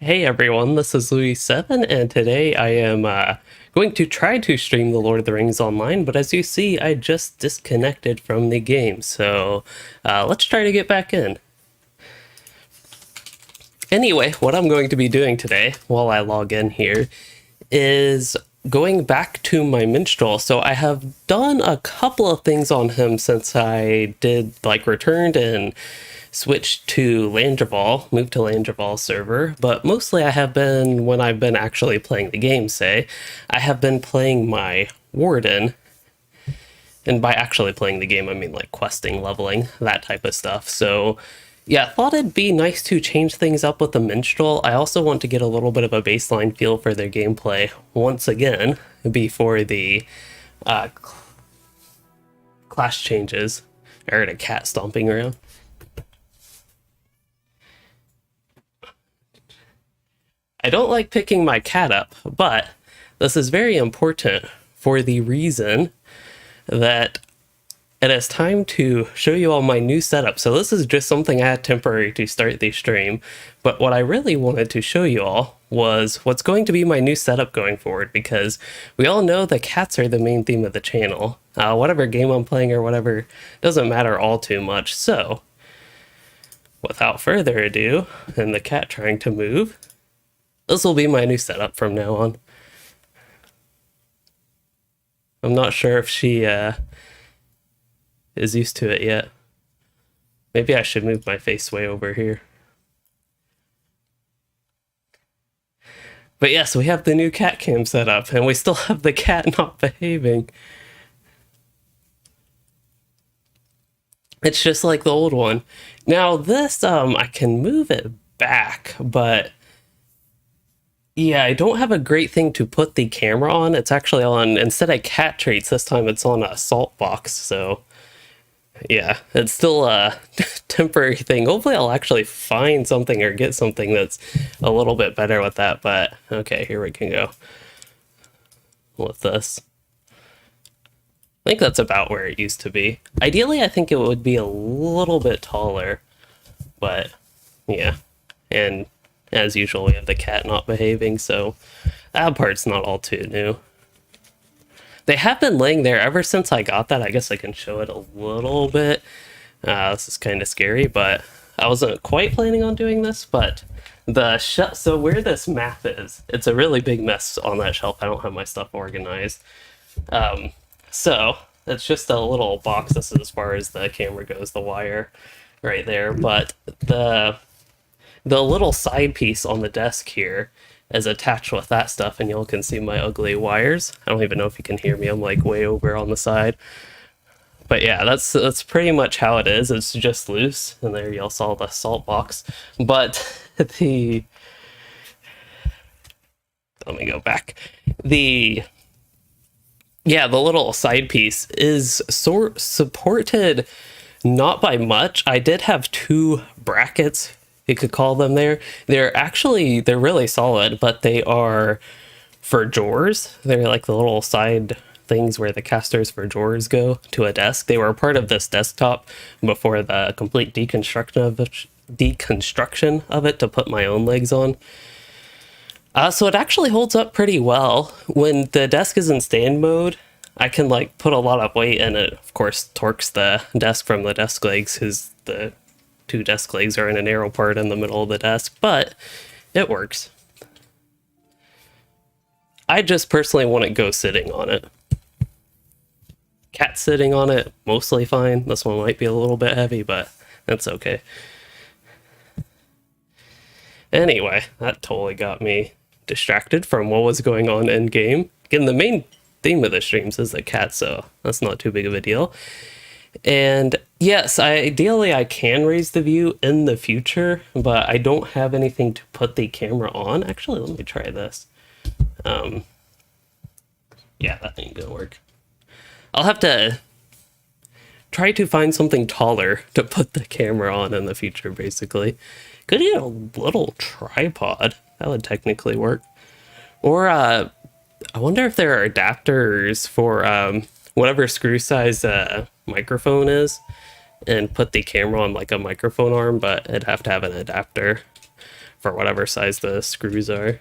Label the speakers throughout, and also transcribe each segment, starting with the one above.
Speaker 1: Hey everyone, this is Louis7, and today I am going to try to stream The Lord of the Rings online, but as you see, I just disconnected from the game, so let's try to get back in. Anyway, what I'm going to be doing today, while I log in here, is going back to my Minstrel. So I have done a couple of things on him since I returned and switched to Landreval, moved to Landreval server, but mostly I have been, when I've been actually playing the game, I have been playing my Warden, and by actually playing the game, I mean like questing, leveling, that type of stuff. So yeah, I thought it'd be nice to change things up with the Minstrel. I also want to get a little bit of a baseline feel for their gameplay once again before the class changes. I heard a cat stomping around. I don't like picking my cat up, but this is very important for the reason that it is time to show you all my new setup. So this is just something I had temporary to start the stream, but what I really wanted to show you all was what's going to be my new setup going forward, because we all know the cats are the main theme of the channel. Whatever game I'm playing or whatever doesn't matter all too much. So without further ado, and the cat trying to move, this will be my new setup from now on. I'm not sure if she is used to it yet. Maybe I should move my face way over here. But yes, we have the new cat cam set up, and we still have the cat not behaving. It's just like the old one. Now this, I can move it back, but yeah, I don't have a great thing to put the camera on. It's actually on, instead of cat traits, this time it's on a salt box, so yeah, it's still a temporary thing. Hopefully I'll actually find something or get something that's a little bit better with that, but okay, here we can go with this. I think that's about where it used to be. Ideally, I think it would be a little bit taller, but yeah, and as usual, we have the cat not behaving, so that part's not all too new. They have been laying there ever since I got that. I guess I can show it a little bit. This is kind of scary, but I wasn't quite planning on doing this, but so where this map is, it's a really big mess on that shelf. I don't have my stuff organized. So it's just a little box. This is as far as the camera goes, the wire right there, but the little side piece on the desk here is attached with that stuff, and y'all can see my ugly wires. I don't even know if you can hear me. I'm like way over on the side. But yeah, that's pretty much how it is. It's just loose, and there y'all saw the salt box. But let me go back. The little side piece is supported not by much. I did have two brackets, you could call them there. They're really solid, but they are for drawers. They're like the little side things where the casters for drawers go to a desk. They were a part of this desktop before the complete deconstruction of it to put my own legs on. So it actually holds up pretty well. When the desk is in stand mode, I can like put a lot of weight, and it of course torques the desk from the desk legs, because the two desk legs are in a narrow part in the middle of the desk, but it works. I just personally want to go sitting on it. Cat sitting on it, mostly fine. This one might be a little bit heavy, but that's okay. Anyway, that totally got me distracted from what was going on in game. Again, the main theme of the streams is the cat, so that's not too big of a deal. And yes, ideally I can raise the view in the future, but I don't have anything to put the camera on. Actually, let me try this. Yeah, that ain't gonna work. I'll have to try to find something taller to put the camera on in the future, basically. Could get a little tripod. That would technically work. Or I wonder if there are adapters for whatever screw size microphone is, and put the camera on like a microphone arm, but it'd have to have an adapter for whatever size the screws are.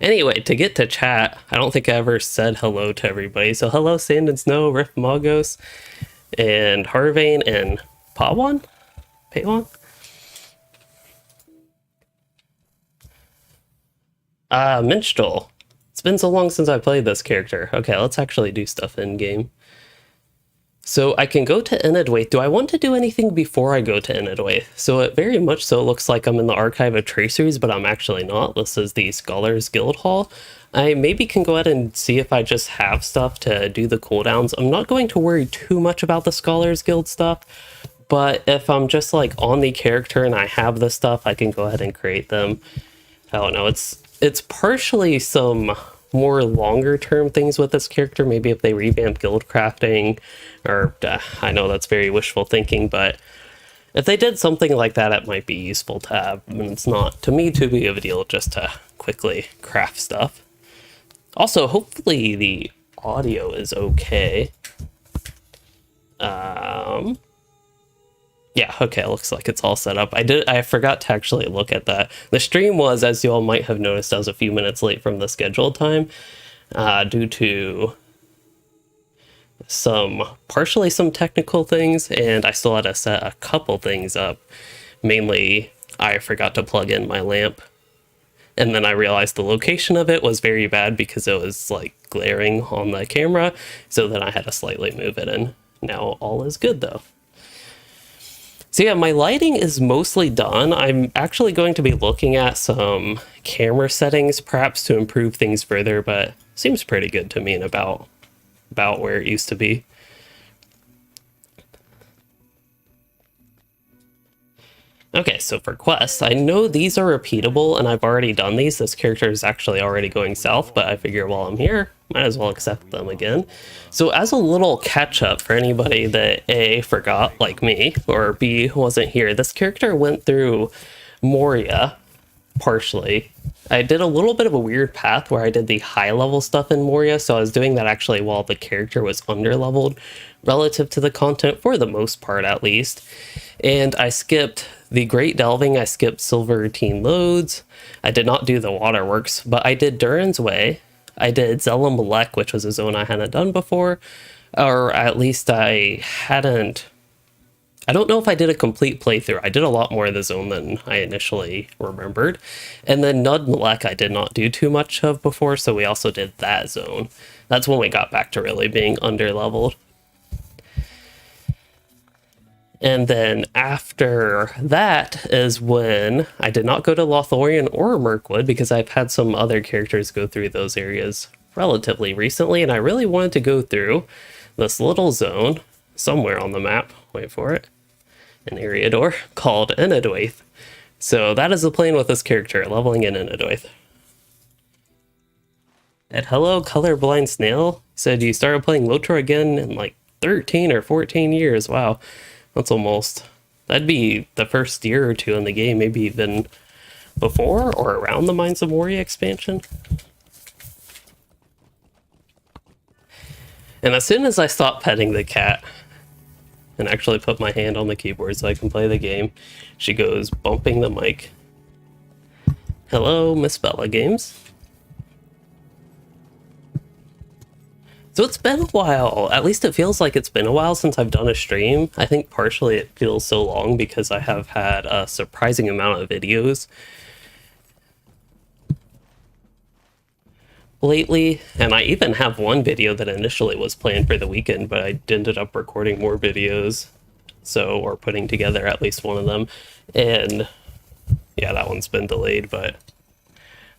Speaker 1: Anyway, to get to chat, I don't think I ever said hello to everybody. So hello, Sand and Snow, Riff Magos, and Harvane, and Pawan? Pawan? Minstrel. It's been so long since I played this character. Okay, let's actually do stuff in-game. So I can go to Enedwaith. Do I want to do anything before I go to Enedwaith? So it very much so looks like I'm in the Archive of Tracers, but I'm actually not. This is the Scholars Guild Hall. I maybe can go ahead and see if I just have stuff to do the cooldowns. I'm not going to worry too much about the Scholars Guild stuff, but if I'm just like on the character and I have the stuff, I can go ahead and create them. I don't know, it's partially some more longer term things with this character. Maybe if they revamp guild crafting, or I know that's very wishful thinking, but if they did something like that, it might be useful to have. I mean, it's not, to me, too big of a deal just to quickly craft stuff. Also, hopefully the audio is okay. Yeah, okay, looks like it's all set up. I forgot to actually look at that. The stream was, as you all might have noticed, I was a few minutes late from the scheduled time, due to partially some technical things, and I still had to set a couple things up. Mainly, I forgot to plug in my lamp, and then I realized the location of it was very bad because it was like glaring on the camera, so then I had to slightly move it in. Now all is good though. So yeah, my lighting is mostly done. I'm actually going to be looking at some camera settings, perhaps to improve things further, but seems pretty good to me and about where it used to be. Okay, so for quests, I know these are repeatable and I've already done these. This character is actually already going south, but I figure while I'm here, might as well accept them again. So as a little catch up for anybody that A, forgot like me, or B, wasn't here, this character went through Moria partially. I did a little bit of a weird path where I did the high level stuff in Moria, so I was doing that actually while the character was under leveled relative to the content, for the most part at least. And I skipped the Great Delving, I skipped Silver Routine Loads, I did not do the Waterworks, but I did Durin's Way, I did Zella Malek, which was a zone I hadn't done before, or at least I don't know if I did a complete playthrough. I did a lot more of the zone than I initially remembered. And then Nud Malek I did not do too much of before, so we also did that zone. That's when we got back to really being under-leveled. And then after that is when I did not go to Lothlorien or Mirkwood, because I've had some other characters go through those areas relatively recently, and I really wanted to go through this little zone somewhere on the map, wait for it, an area door called Enedwaith. So that is the plan with this character, leveling in Enedwaith. And hello, Colorblind Snail said you started playing LOTRO again in like 13 or 14 years. Wow. That'd be the first year or two in the game, maybe even before or around the Mines of Moria expansion. And as soon as I stopped petting the cat and actually put my hand on the keyboard so I can play the game, she goes bumping the mic. Hello, Miss Bella Games. So it's been a while, at least it feels like it's been a while since I've done a stream. I think partially it feels so long because I have had a surprising amount of videos lately, and I even have one video that initially was planned for the weekend, but I ended up recording more videos, or putting together at least one of them, and yeah, that one's been delayed, but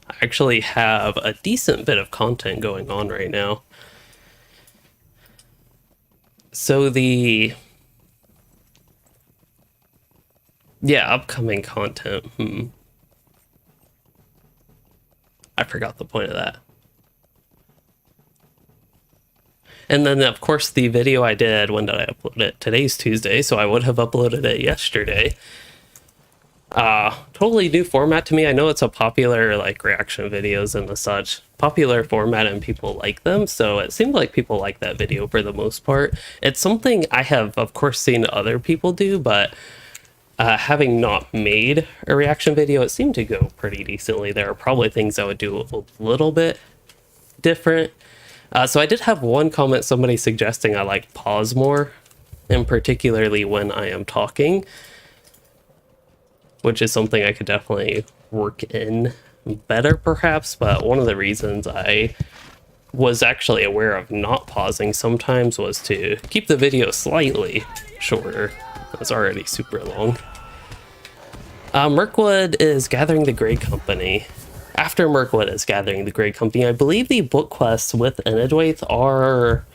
Speaker 1: I actually have a decent bit of content going on right now. So upcoming content. I forgot the point of that. And then, of course, the video I did, when did I upload it? Today's Tuesday, so I would have uploaded it yesterday. Totally new format to me. I know it's a popular, like, reaction videos and the such. Popular format and people like them, so it seemed like people like that video for the most part. It's something I have, of course, seen other people do, but Having not made a reaction video, it seemed to go pretty decently. There are probably things I would do a little bit different. So I did have one comment, somebody suggesting I like pause more, and particularly when I am talking, which is something I could definitely work in better perhaps. But one of the reasons I was actually aware of not pausing sometimes was to keep the video slightly shorter. It was already super long. Mirkwood is gathering the Grey Company. After Mirkwood is gathering the Grey Company, I believe the book quests with Enedwaith are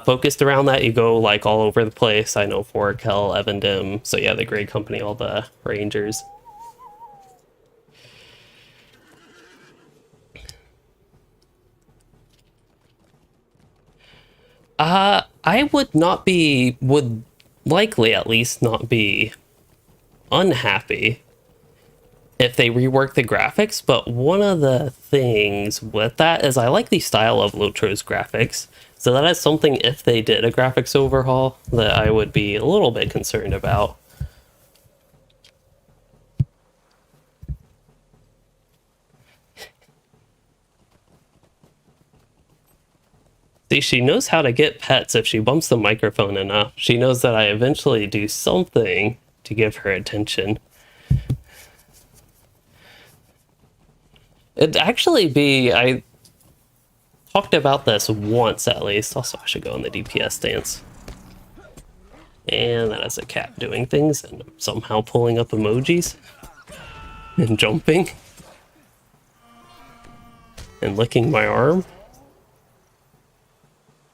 Speaker 1: focused around that. You go like all over the place. I know Forkel, Evendim, so yeah, the Grey Company, all the Rangers. I would likely at least not be unhappy if they rework the graphics, but one of the things with that is I like the style of LOTRO's graphics, so that is something, if they did a graphics overhaul, that I would be a little bit concerned about. See, she knows how to get pets if she bumps the microphone enough. She knows that I eventually do something to give her attention. It'd actually be, I talked about this once at least. Also, I should go in the DPS stance. And that is a cat doing things and somehow pulling up emojis and jumping and licking my arm.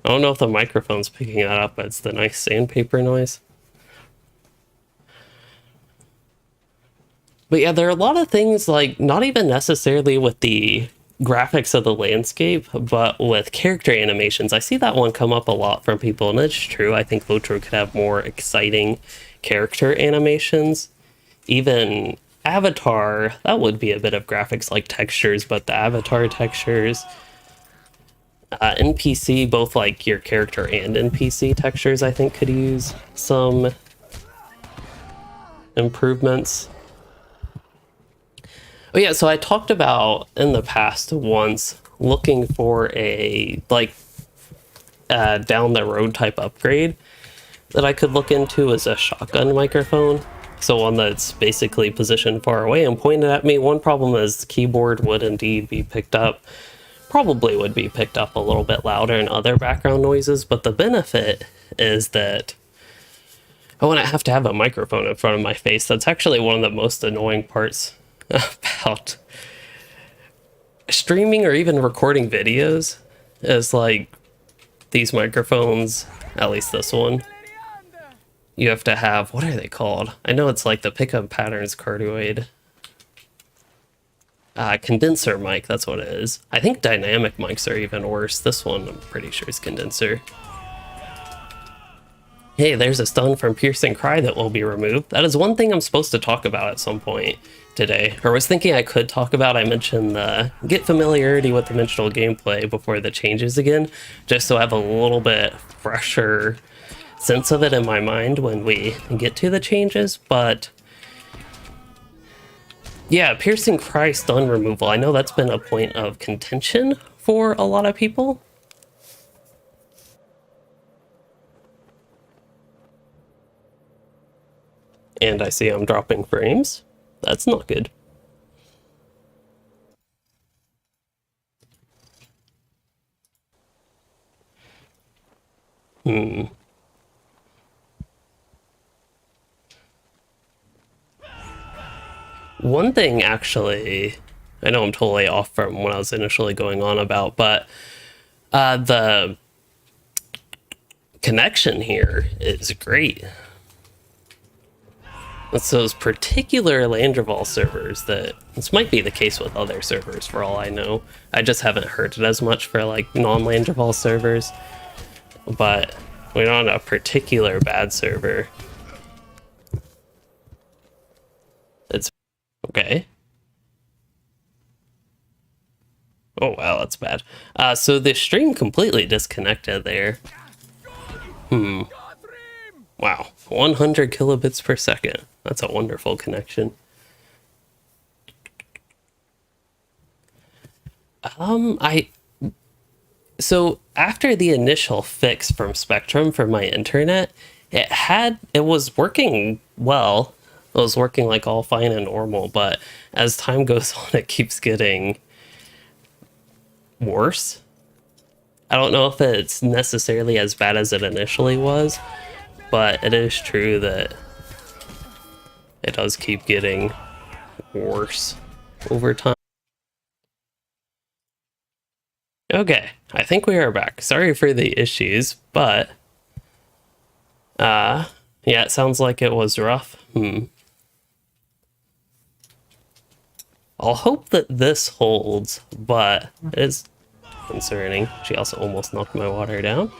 Speaker 1: I don't know if the microphone's picking that up, but it's the nice sandpaper noise. But yeah, there are a lot of things, like, not even necessarily with the graphics of the landscape, but with character animations. I see that one come up a lot from people, and it's true. I think LOTRO could have more exciting character animations. Even Avatar, that would be a bit of graphics like textures, but the Avatar textures. NPC, both like your character and NPC textures, I think could use some improvements. Oh yeah, so I talked about in the past once looking for a like down the road type upgrade that I could look into as a shotgun microphone. So one that's basically positioned far away and pointed at me. One problem is the keyboard would indeed be picked up, probably would be picked up a little bit louder in other background noises, but the benefit is that I wouldn't have to have a microphone in front of my face. That's actually one of the most annoying parts about streaming or even recording videos, is like these microphones, at least this one, you have to have, what are they called? I know it's like the pickup patterns cardioid. Condenser mic, that's what it is. I think dynamic mics are even worse. This one, I'm pretty sure, is condenser. Hey, there's a stun from Piercing Cry that will be removed. That is one thing I'm supposed to talk about at some point today, or was thinking I could talk about. I mentioned get familiarity with dimensional gameplay before the changes again, just so I have a little bit fresher sense of it in my mind when we get to the changes. But yeah, Piercing Cry stun removal, I know that's been a point of contention for a lot of people. And I see I'm dropping frames. That's not good. One thing, actually, I know I'm totally off from what I was initially going on about, but the connection here is great. It's those particular Landreval servers that, this might be the case with other servers for all I know. I just haven't heard it as much for like non-Landreval servers, but we're on a particular bad server. It's okay. Oh wow, that's bad. So the stream completely disconnected there. Wow. 100 kilobits per second. That's a wonderful connection. So after the initial fix from Spectrum for my internet, it was working well. It was working like all fine and normal, but as time goes on, it keeps getting worse. I don't know if it's necessarily as bad as it initially was, but it is true that it does keep getting worse over time. Okay, I think we are back. Sorry for the issues, but yeah, it sounds like it was rough. I'll hope that this holds, but it is concerning. She also almost knocked my water down.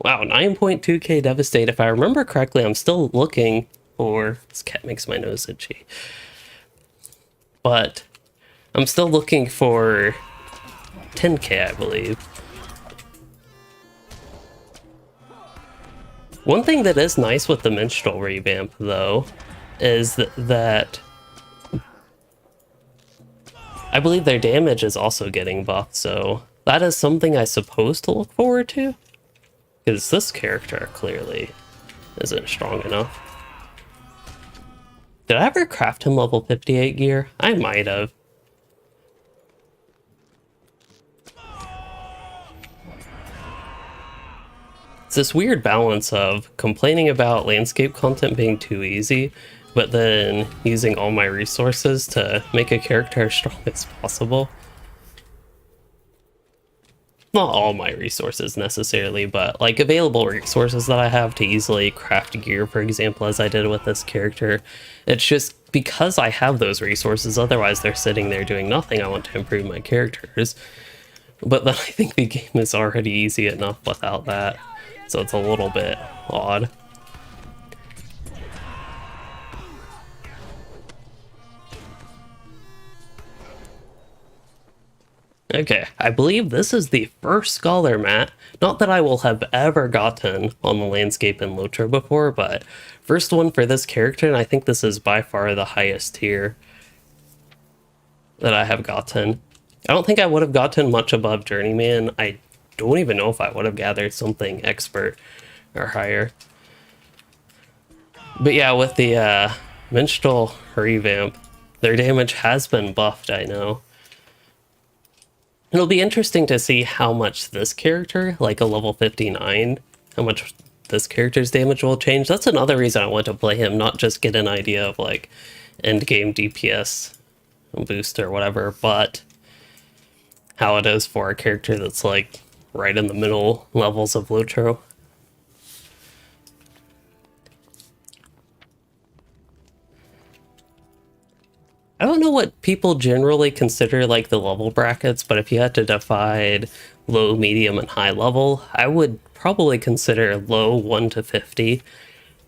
Speaker 1: Wow, 9.2k devastate. If I remember correctly, I'm still looking for... This cat makes my nose itchy. But I'm still looking for 10k, I believe. One thing that is nice with the Minstrel revamp, though, is that I believe their damage is also getting buffed, so that is something I suppose to look forward to. Because this character clearly isn't strong enough. Did I ever craft him level 58 gear? I might have. It's this weird balance of complaining about landscape content being too easy, but then using all my resources to make a character as strong as possible. Not all my resources necessarily, but like available resources that I have to easily craft gear, for example, as I did with this character. It's just because I have those resources, otherwise they're sitting there doing nothing. I want to improve my characters. But then I think the game is already easy enough without that, so it's a little bit odd. Okay, I believe this is the first Scholar mat, not that I will have ever gotten on the landscape in LOTRO before, but first one for this character, and I think this is by far the highest tier that I have gotten. I don't think I would have gotten much above Journeyman. I don't even know if I would have gathered something expert or higher. But yeah, with the Minstrel revamp, their damage has been buffed, I know. It'll be interesting to see how much this character, like a level 59, how much this character's damage will change. That's another reason I want to play him, not just get an idea of like endgame DPS boost or whatever, but how it is for a character that's like right in the middle levels of LOTRO. I don't know what people generally consider like the level brackets, but if you had to divide low, medium, and high level, I would probably consider low 1 to 50.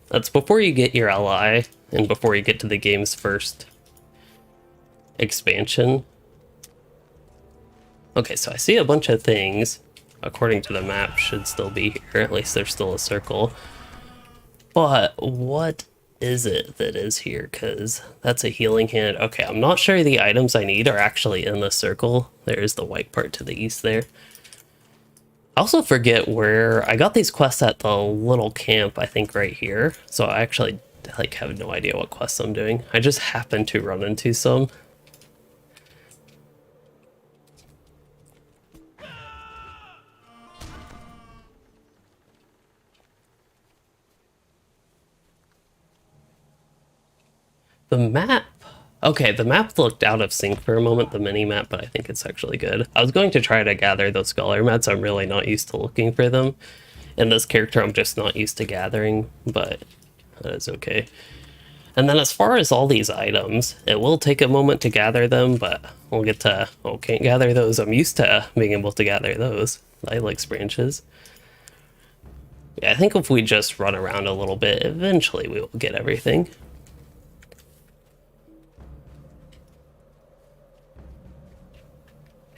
Speaker 1: That's before you get your LI and before you get to the game's first expansion. Okay, so I see a bunch of things, according to the map, should still be here. At least there's still a circle. But what is it that is here? Because that's a healing hand. Okay, I'm not sure the items I need are actually in the circle. There's the white part to the east there. I also forget where I got these quests at the little camp, I think right here. So I actually like have no idea what quests I'm doing. I just happened to run into some. The map. Okay, the map looked out of sync for a moment, the mini-map, but I think it's actually good. I was going to try to gather those Scholar mats. I'm really not used to looking for them. In this character, I'm just not used to gathering, but that is okay. And then as far as all these items, it will take a moment to gather them, but we'll get to... Oh, can't gather those. I'm used to being able to gather those. Lilacs branches. Yeah, I think if we just run around a little bit, eventually we will get everything.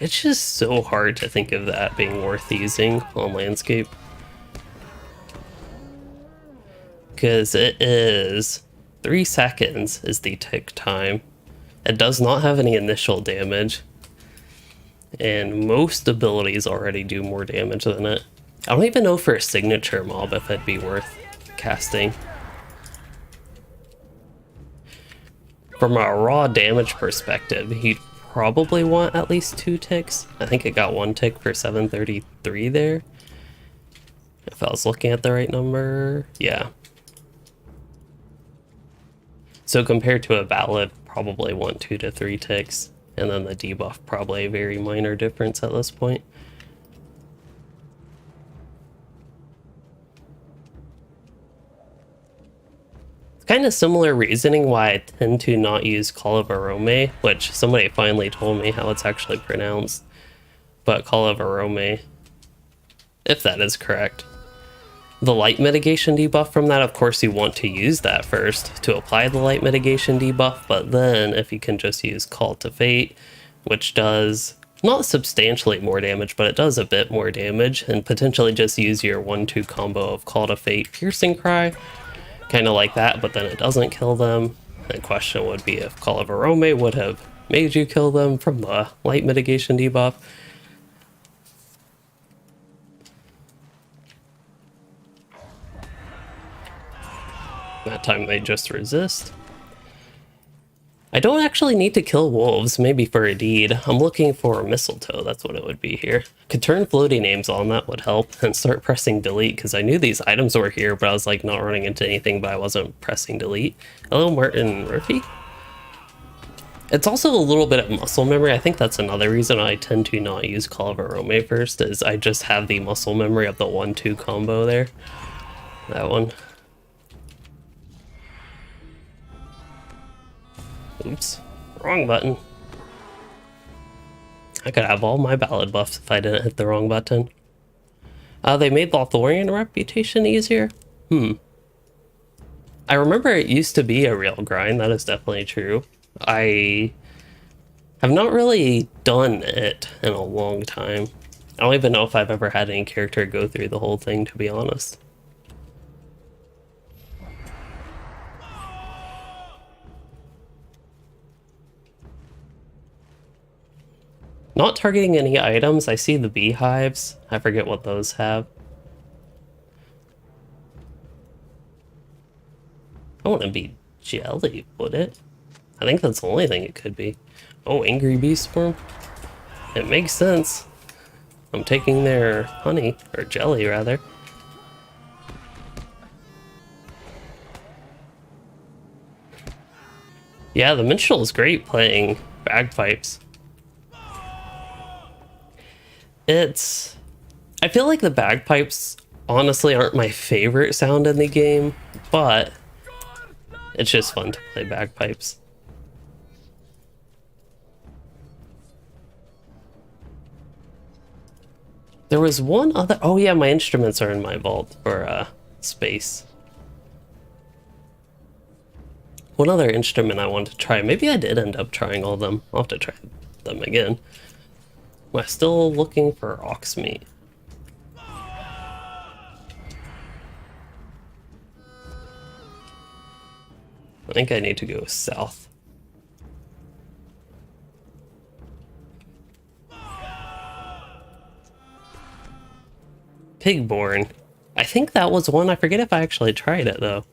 Speaker 1: It's just so hard to think of that being worth using on landscape. Because it is 3 seconds is the tick time. It does not have any initial damage. And most abilities already do more damage than it. I don't even know for a signature mob if it'd be worth casting. From a raw damage perspective, you'd probably want at least 2 ticks. I think it got 1 tick for 733 there. If I was looking at the right number, yeah. So compared to a ballad, probably want 2 to 3 ticks. And then the debuff, probably a very minor difference at this point. Kind of similar reasoning why I tend to not use Call of Arome, which somebody finally told me how it's actually pronounced. But Call of Arome, if that is correct. The light mitigation debuff from that, of course you want to use that first to apply the light mitigation debuff, but then if you can just use Call to Fate, which does not substantially more damage, but it does a bit more damage, and potentially just use your 1-2 combo of Call to Fate, Piercing Cry, kind of like that, but then it doesn't kill them. The question would be if Call of Arome would have made you kill them from the light mitigation debuff. That time they just resist. I don't actually need to kill wolves, maybe for a deed. I'm looking for mistletoe, that's what it would be here. Could turn floating names on, that would help, and start pressing delete, because I knew these items were here, but I was like not running into anything, but I wasn't pressing delete. Hello, Martin Murphy? It's also a little bit of muscle memory. I think that's another reason I tend to not use Call of Arome first, is I just have the muscle memory of the 1-2 combo there. That one. Oops, wrong button. I could have all my ballad buffs if I didn't hit the wrong button. They made Lothlorien reputation easier? I remember it used to be a real grind, that is definitely true. I have not really done it in a long time. I don't even know if I've ever had any character go through the whole thing, to be honest. Not targeting any items. I see the beehives. I forget what those have. I want to be jelly, would it? I think that's the only thing it could be. Oh, angry bee swarm. It makes sense. I'm taking their honey, or jelly rather. Yeah, the minstrel is great playing bagpipes. I feel like the bagpipes honestly aren't my favorite sound in the game, but it's just fun to play bagpipes. There was one other, oh yeah, my instruments are in my vault, or space. One other instrument I wanted to try, maybe I did end up trying all of them. I'll have to try them again. Am I still looking for ox meat? I think I need to go south. Pigborn. I think that was one. I forget if I actually tried it though.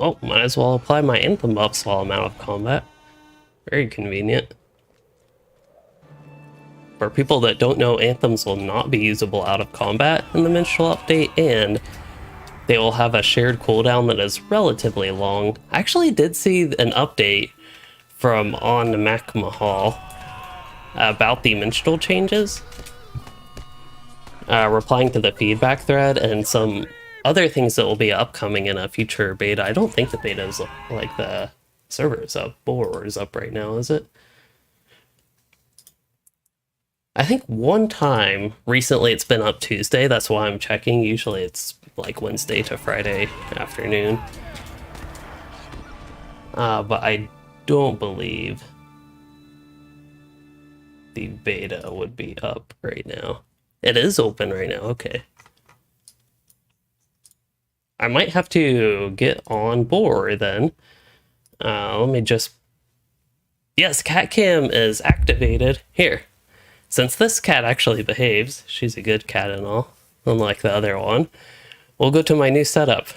Speaker 1: Oh, might as well apply my anthem buffs while I'm out of combat. Very convenient. For people that don't know, anthems will not be usable out of combat in the Minstrel update, and they will have a shared cooldown that is relatively long. I actually did see an update from On Mac Mahal about the Minstrel changes, replying to the feedback thread, and some other things that will be upcoming in a future beta. I don't think the beta is like the server is up, Bulwark is up right now, is it? I think one time recently it's been up Tuesday. That's why I'm checking. Usually it's like Wednesday to Friday afternoon. But I don't believe the beta would be up right now. It is open right now. Okay. I might have to get on board then. Let me just... Yes, cat cam is activated. Here. Since this cat actually behaves, she's a good cat and all, unlike the other one, we'll go to my new setup.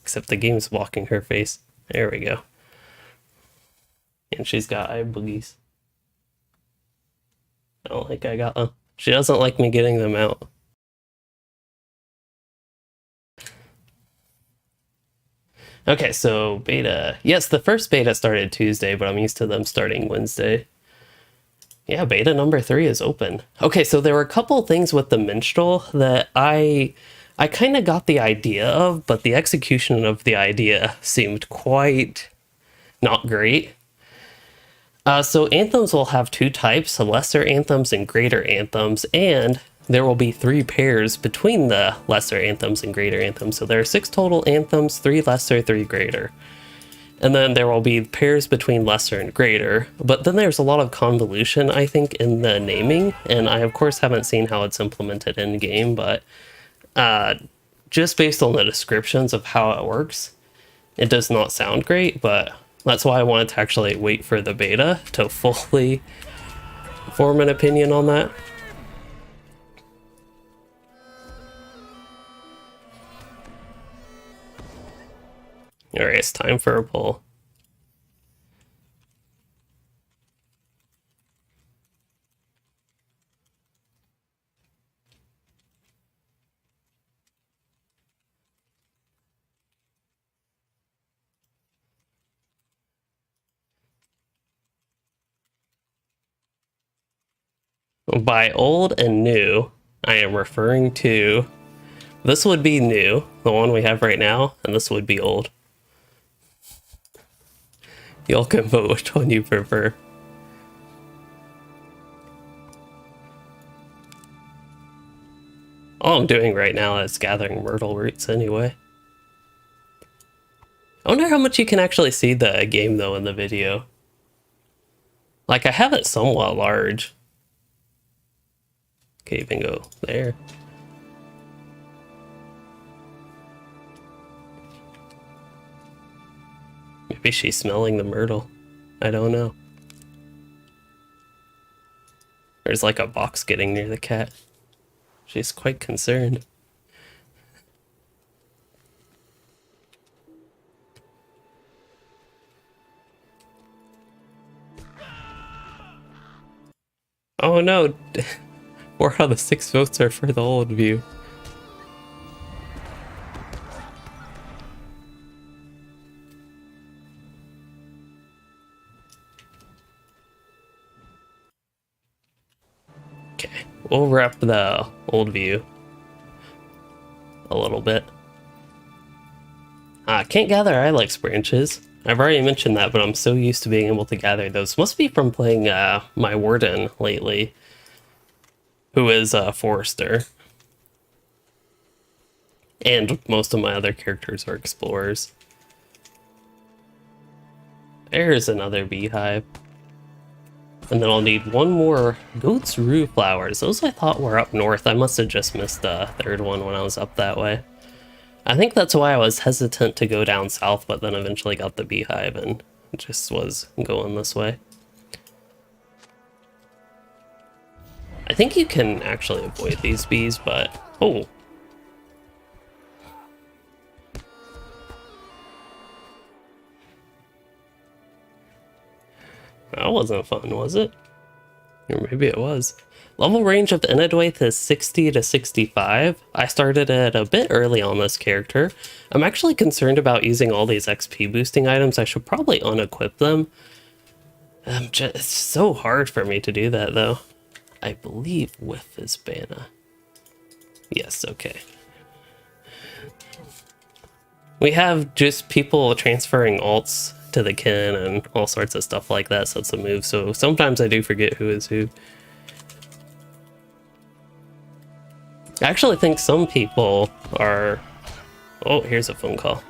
Speaker 1: Except the game's blocking her face. There we go. And she's got eye boogies. I don't think I got them. She doesn't like me getting them out. Okay, so beta. Yes, the first beta started Tuesday, but I'm used to them starting Wednesday. Yeah, beta number 3 is open. Okay, so there were a couple things with the Minstrel that I kind of got the idea of, but the execution of the idea seemed quite not great. So anthems will have 2 types, lesser anthems and greater anthems, and there will be 3 pairs between the lesser anthems and greater anthems. So there are 6 total anthems, 3 lesser, 3 greater. And then there will be pairs between lesser and greater. But then there's a lot of convolution, I think, in the naming. And I, of course, haven't seen how it's implemented in game, but just based on the descriptions of how it works, it does not sound great. But that's why I wanted to actually wait for the beta to fully form an opinion on that. All right, it's time for a pull. By old and new, I am referring to, this would be new, the one we have right now, and this would be old. Y'all can vote which one you prefer. All I'm doing right now is gathering myrtle roots anyway. I wonder how much you can actually see the game though in the video. Like, I have it somewhat large. Can't even go there. Maybe she's smelling the myrtle. I don't know. There's like a box getting near the cat. She's quite concerned. Oh no! 4 out of the 6 votes are for the old view. Okay, we'll wrap the old view a little bit. Can't gather Ilex branches. I've already mentioned that, but I'm so used to being able to gather those. Must be from playing my warden lately, who is a forester. And most of my other characters are explorers. There's another beehive. And then I'll need one more goat's rue flowers. Those I thought were up north. I must have just missed the 3rd one when I was up that way. I think that's why I was hesitant to go down south, but then eventually got the beehive and just was going this way. I think you can actually avoid these bees, but... Oh! That wasn't fun, was it? Or maybe it was. Level range of Enedwaith is 60 to 65. I started it a bit early on this character. I'm actually concerned about using all these XP boosting items. I should probably unequip them. It's so hard for me to do that though. I believe with this banner. Yes, okay. We have just people transferring alts to the kin and all sorts of stuff like that, so it's a move. So sometimes I do forget who is who. I actually think some people are... Oh, here's a phone call.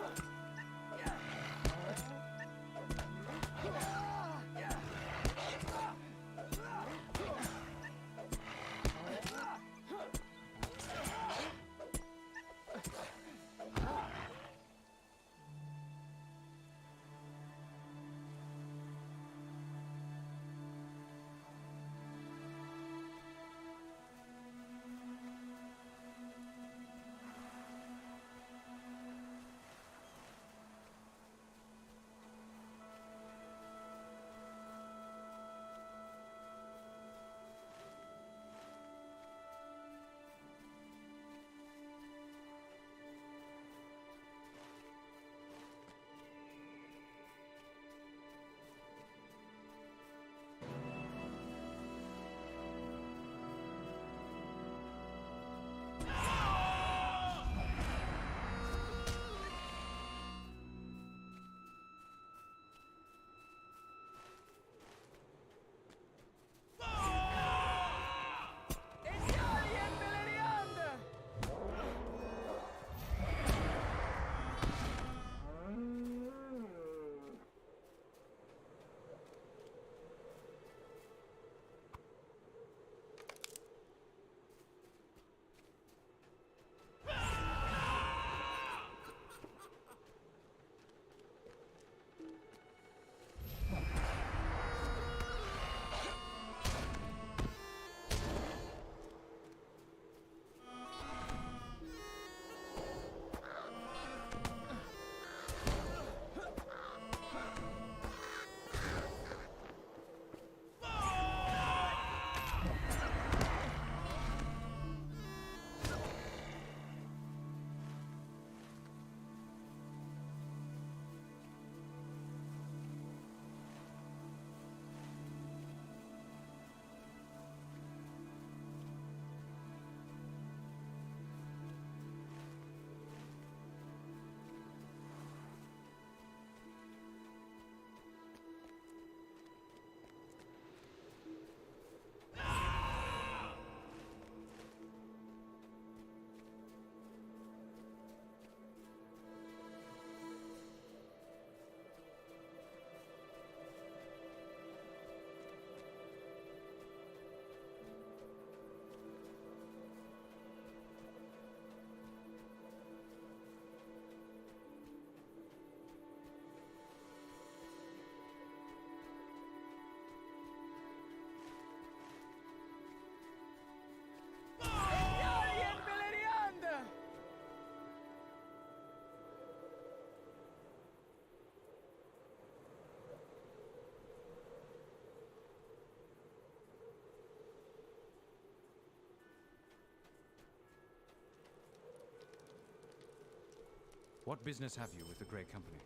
Speaker 2: What business have you with the Grey Company?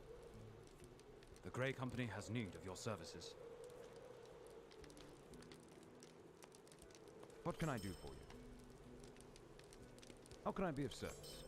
Speaker 2: The Grey Company has need of your services. What can I do for you? How can I be of service?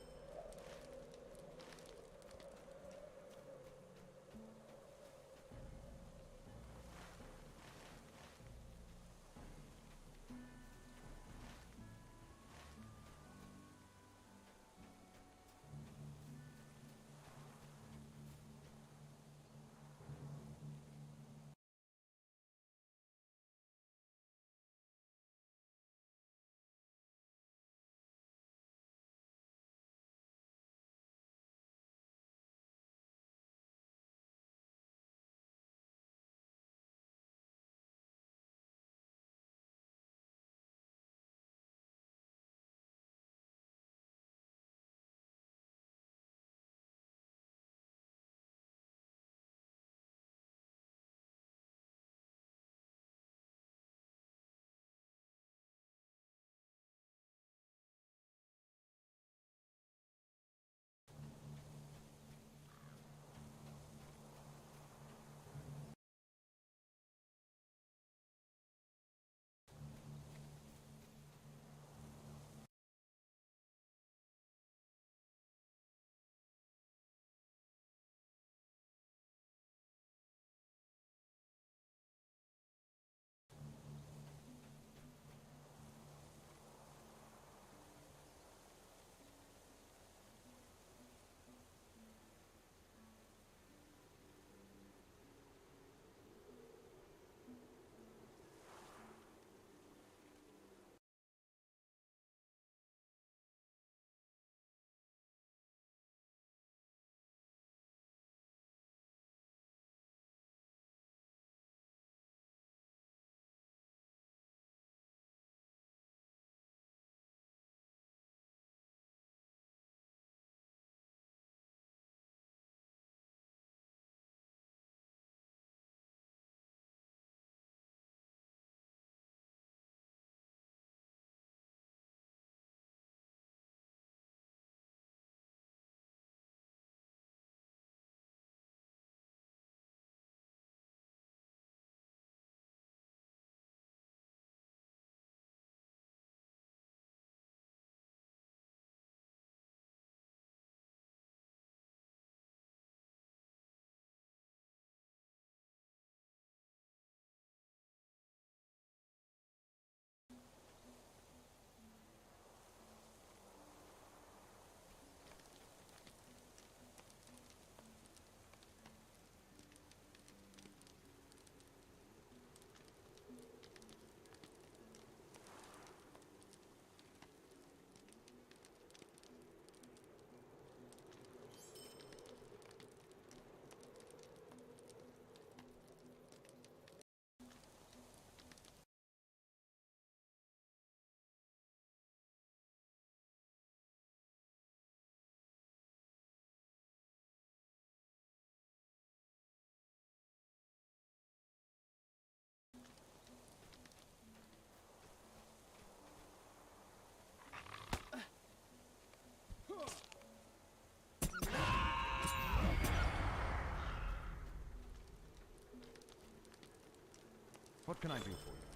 Speaker 2: What can I do for you?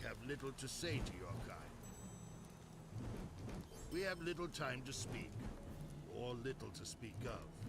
Speaker 3: We have little to say to your kind. We have little time to speak, or little to speak of.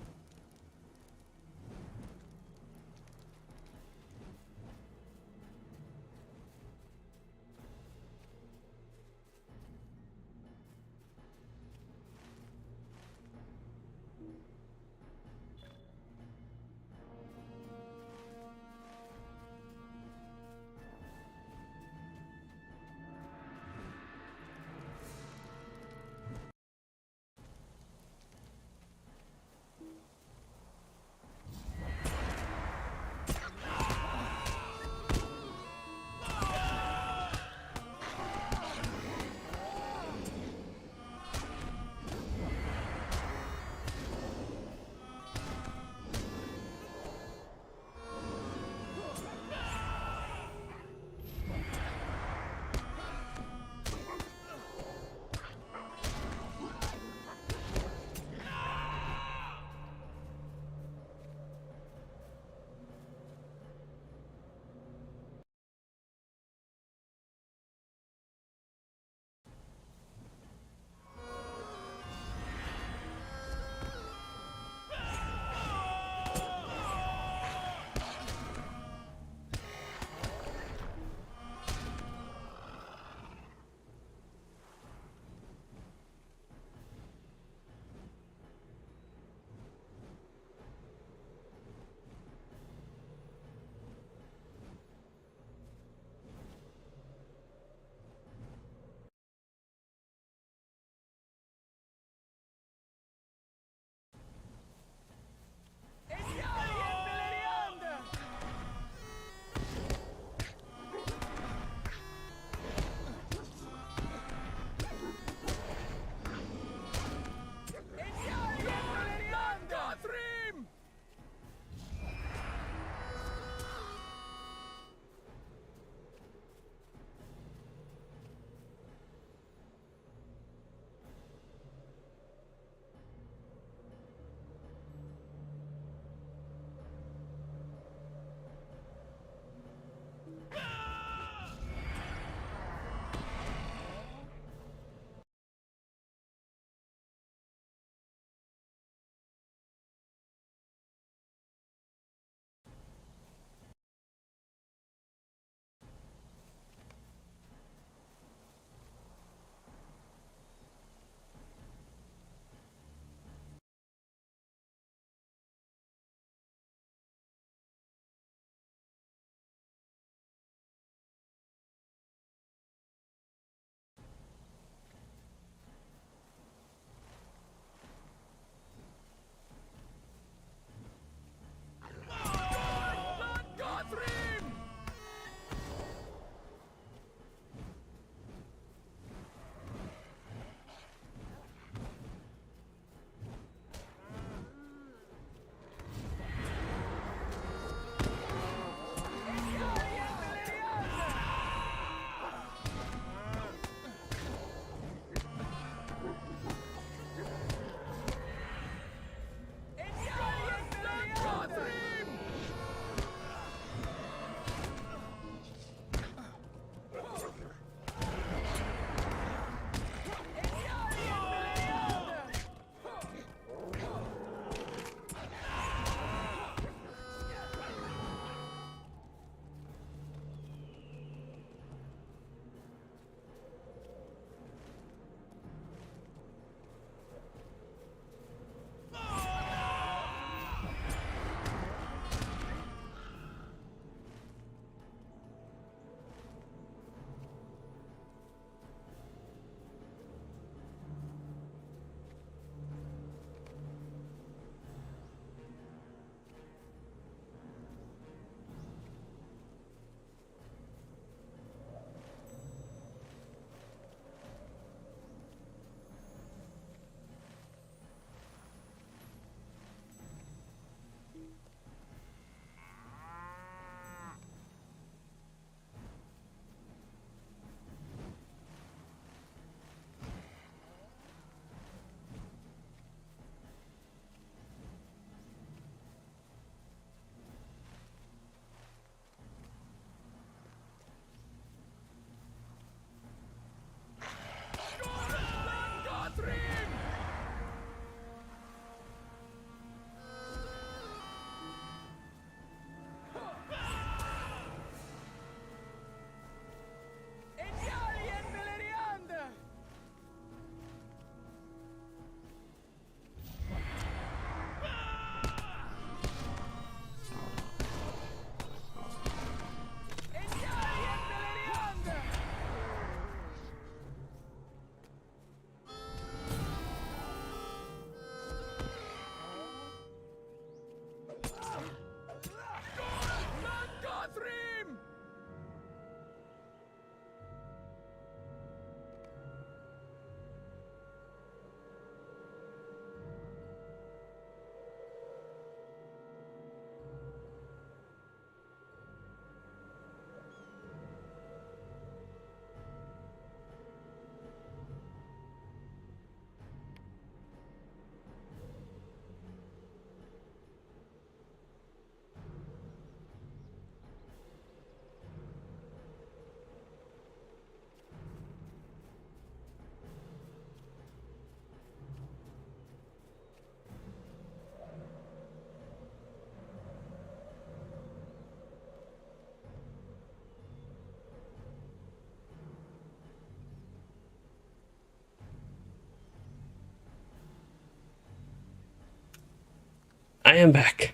Speaker 1: I am back.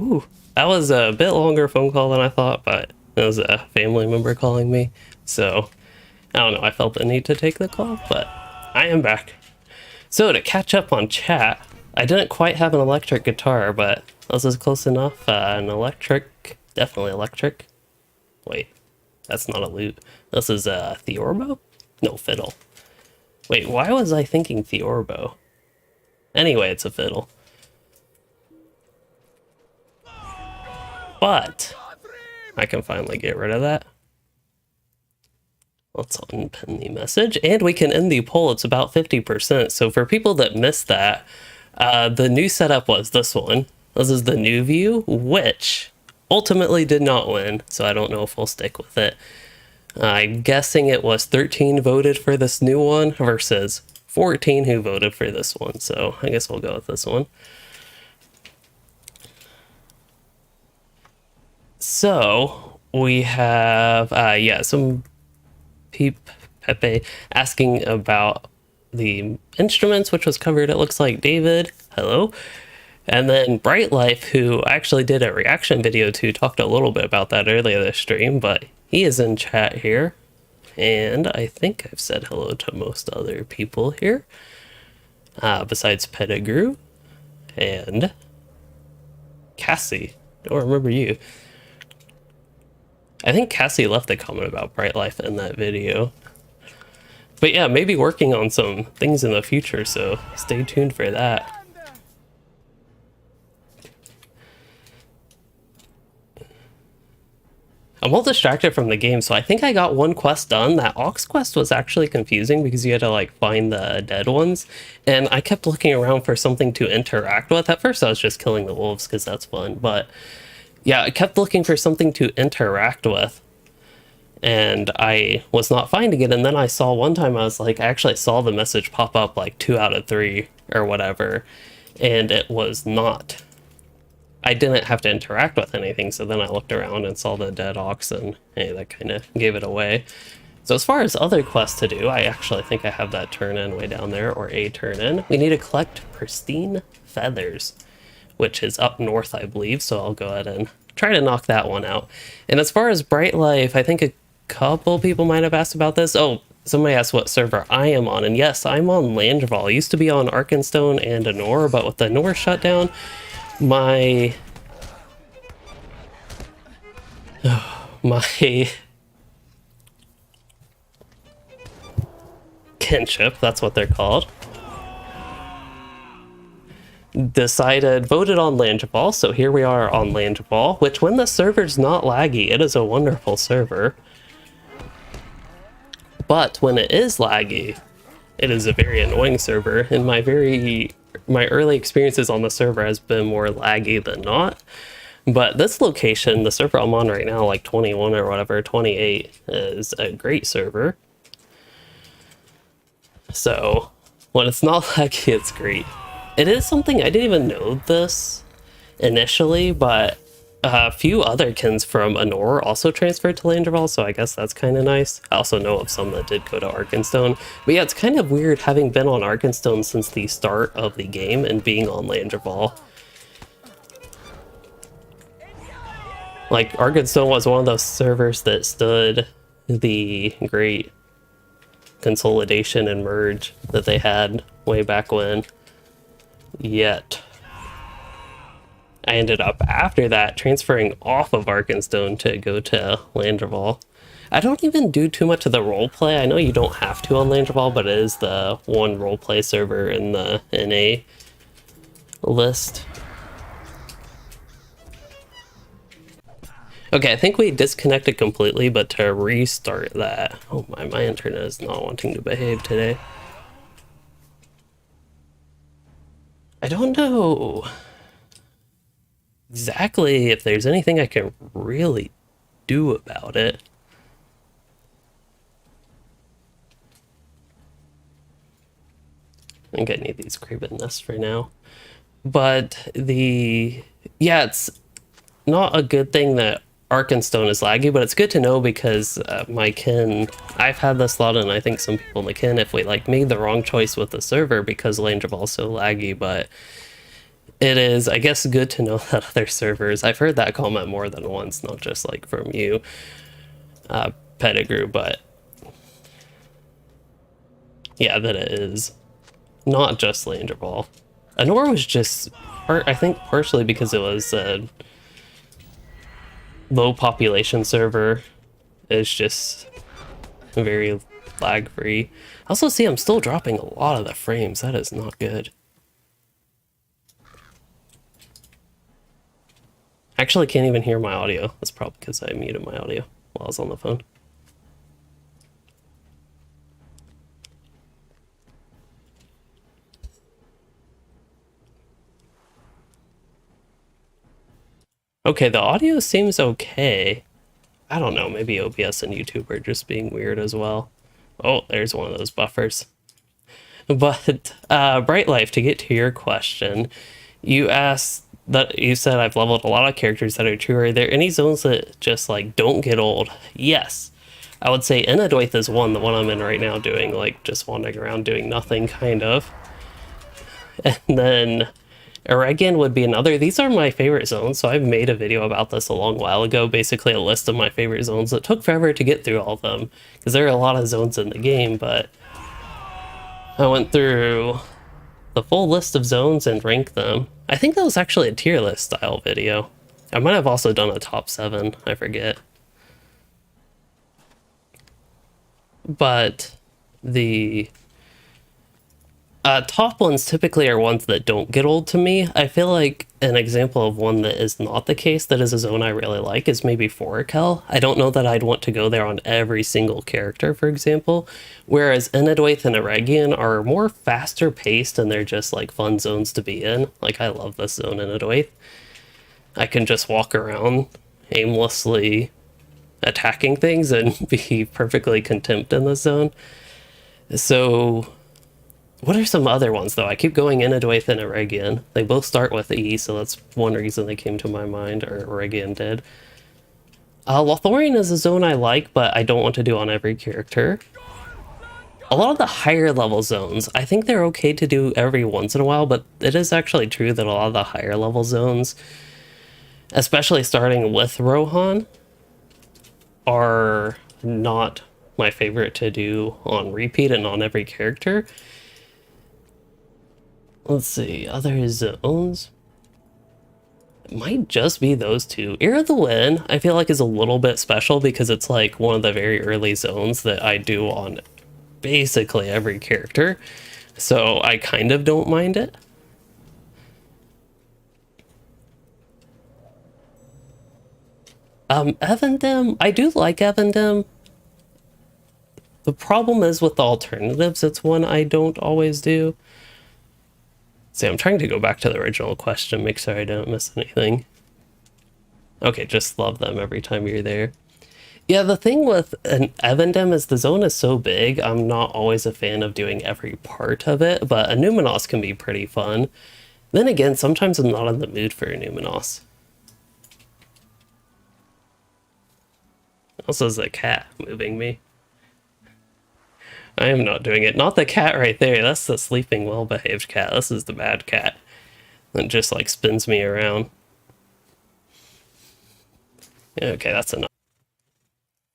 Speaker 1: Ooh, that was a bit longer phone call than I thought, but it was a family member calling me. So, I don't know, I felt the need to take the call, but I am back. So, to catch up on chat, I didn't quite have an electric guitar, but this is close enough. An electric, definitely electric. Wait, that's not a lute. This is a theorbo? No, fiddle. Wait, why was I thinking theorbo? Anyway, it's a fiddle. But I can finally get rid of that. Let's unpin the message, and we can end the poll. It's about 50%. So for people that missed that, the new setup was this one. This is the new view, which ultimately did not win. So I don't know if we'll stick with it. I'm guessing it was 13 voted for this new one versus 14 who voted for this one. So I guess we'll go with this one. So we have, some Pepe asking about the instruments, which was covered, it looks like. David, hello. And then Bright Life, who I actually did a reaction video to, talked a little bit about that earlier this stream, but he is in chat here. And I think I've said hello to most other people here, besides Pettigrew and Cassie. Don't remember you. I think Cassie left a comment about Bright Life in that video. But yeah, maybe working on some things in the future, so stay tuned for that. I'm all distracted from the game, so I think I got one quest done. That Ox quest was actually confusing because you had to like find the dead ones, and I kept looking around for something to interact with. At first I was just killing the wolves because that's fun, but yeah, I kept looking for something to interact with, and I was not finding it. And then I saw one time, I was like, I actually saw the message pop up like 2 out of 3 or whatever, and it was not. I didn't have to interact with anything, so then I looked around and saw the dead ox, and hey, that kind of gave it away. So as far as other quests to do, I actually think I have that turn in way down there, or a turn in. We need to collect pristine feathers, which is up north, I believe, so I'll go ahead and try to knock that one out. And as far as Bright Life, I think a couple people might have asked about this. Oh, somebody asked what server I am on, and yes, I'm on Landval. I used to be on Arkenstone and Anor, but with the Anor shutdown, my kinship, that's what they're called, voted on Landval, so here we are on Landval, which when the server's not laggy, it is a wonderful server. But when it is laggy, it is a very annoying server, and my early experiences on the server has been more laggy than not. But this location, the server I'm on right now, like 21 or whatever, 28, is a great server. So when it's not laggy, it's great. It is something, I didn't even know this initially, but a few other kins from Anor also transferred to Landval, so I guess that's kind of nice. I also know of some that did go to Arkenstone. But yeah, it's kind of weird having been on Arkenstone since the start of the game and being on Landval. Like, Arkenstone was one of those servers that stood the great consolidation and merge that they had way back when. Yet I ended up, after that, transferring off of Arkenstone to go to Landval. I don't even do too much of the roleplay. I know you don't have to on Landval, but it is the one roleplay server in the NA list. Okay, I think we disconnected completely, but to restart that... Oh my internet is not wanting to behave today. I don't know exactly if there's anything I can really do about it. I think I need these craven nests for now. But it's not a good thing that Arkenstone is laggy, but it's good to know because my kin, I've had this lot, and I think some people in the kin, if we like made the wrong choice with the server because Landval is so laggy, but It is, I guess, good to know that other servers. I've heard that comment more than once, not just like from you, Pettigrew, but yeah, that it is not just Lander Ball. Anor was just, I think, partially because it was a low population server. It's just very lag free. I also see I'm still dropping a lot of the frames. That is not good. Actually can't even hear my audio. That's probably because I muted my audio while I was on the phone. Okay, the audio seems okay. I don't know, maybe OBS and YouTube are just being weird as well. Oh, there's one of those buffers. But Bright Life, to get to your question, you asked that you said I've leveled a lot of characters that are true. Are there any zones that just like don't get old? Yes. I would say Enedwaith is one, the one I'm in right now, doing like just wandering around doing nothing kind of. And then Eregion would be another. These are my favorite zones, so I've made a video about this a long while ago, basically a list of my favorite zones. It took forever to get through all of them, because there are a lot of zones in the game, but I went through the full list of zones and ranked them. I think that was actually a tier list style video. I might have also done a top 7, I forget. But the top ones typically are ones that don't get old to me. I feel like an example of one that is not the case, that is a zone I really like, is maybe Forakel. I don't know that I'd want to go there on every single character, for example, whereas Enedwaith and Eregion are more faster paced and they're just like fun zones to be in. Like, I love this zone in Enedwaith. I can just walk around aimlessly attacking things and be perfectly content in this zone. So what are some other ones, though? I keep going Enedwaith and Eregion. They both start with E, so that's one reason they came to my mind, or Eregion did. Lothorian is a zone I like, but I don't want to do on every character. A lot of the higher level zones, I think they're okay to do every once in a while, but it is actually true that a lot of the higher level zones, especially starting with Rohan, are not my favorite to do on repeat and on every character. Let's see, other zones. It might just be those two. Ear of the Wind, I feel like, is a little bit special because it's like one of the very early zones that I do on basically every character. So I kind of don't mind it. Evandem, I do like Evandem. The problem is with the alternatives, it's one I don't always do. See, I'm trying to go back to the original question, make sure I don't miss anything. Okay, just love them every time you're there. Yeah, the thing with an Evandem is the zone is so big, I'm not always a fan of doing every part of it, but a Numenos can be pretty fun. Then again, sometimes I'm not in the mood for a Numenos. Also, is the cat moving me? I am not doing it. Not the cat right there. That's the sleeping, well-behaved cat. This is the bad cat. That just like spins me around. Okay, that's enough.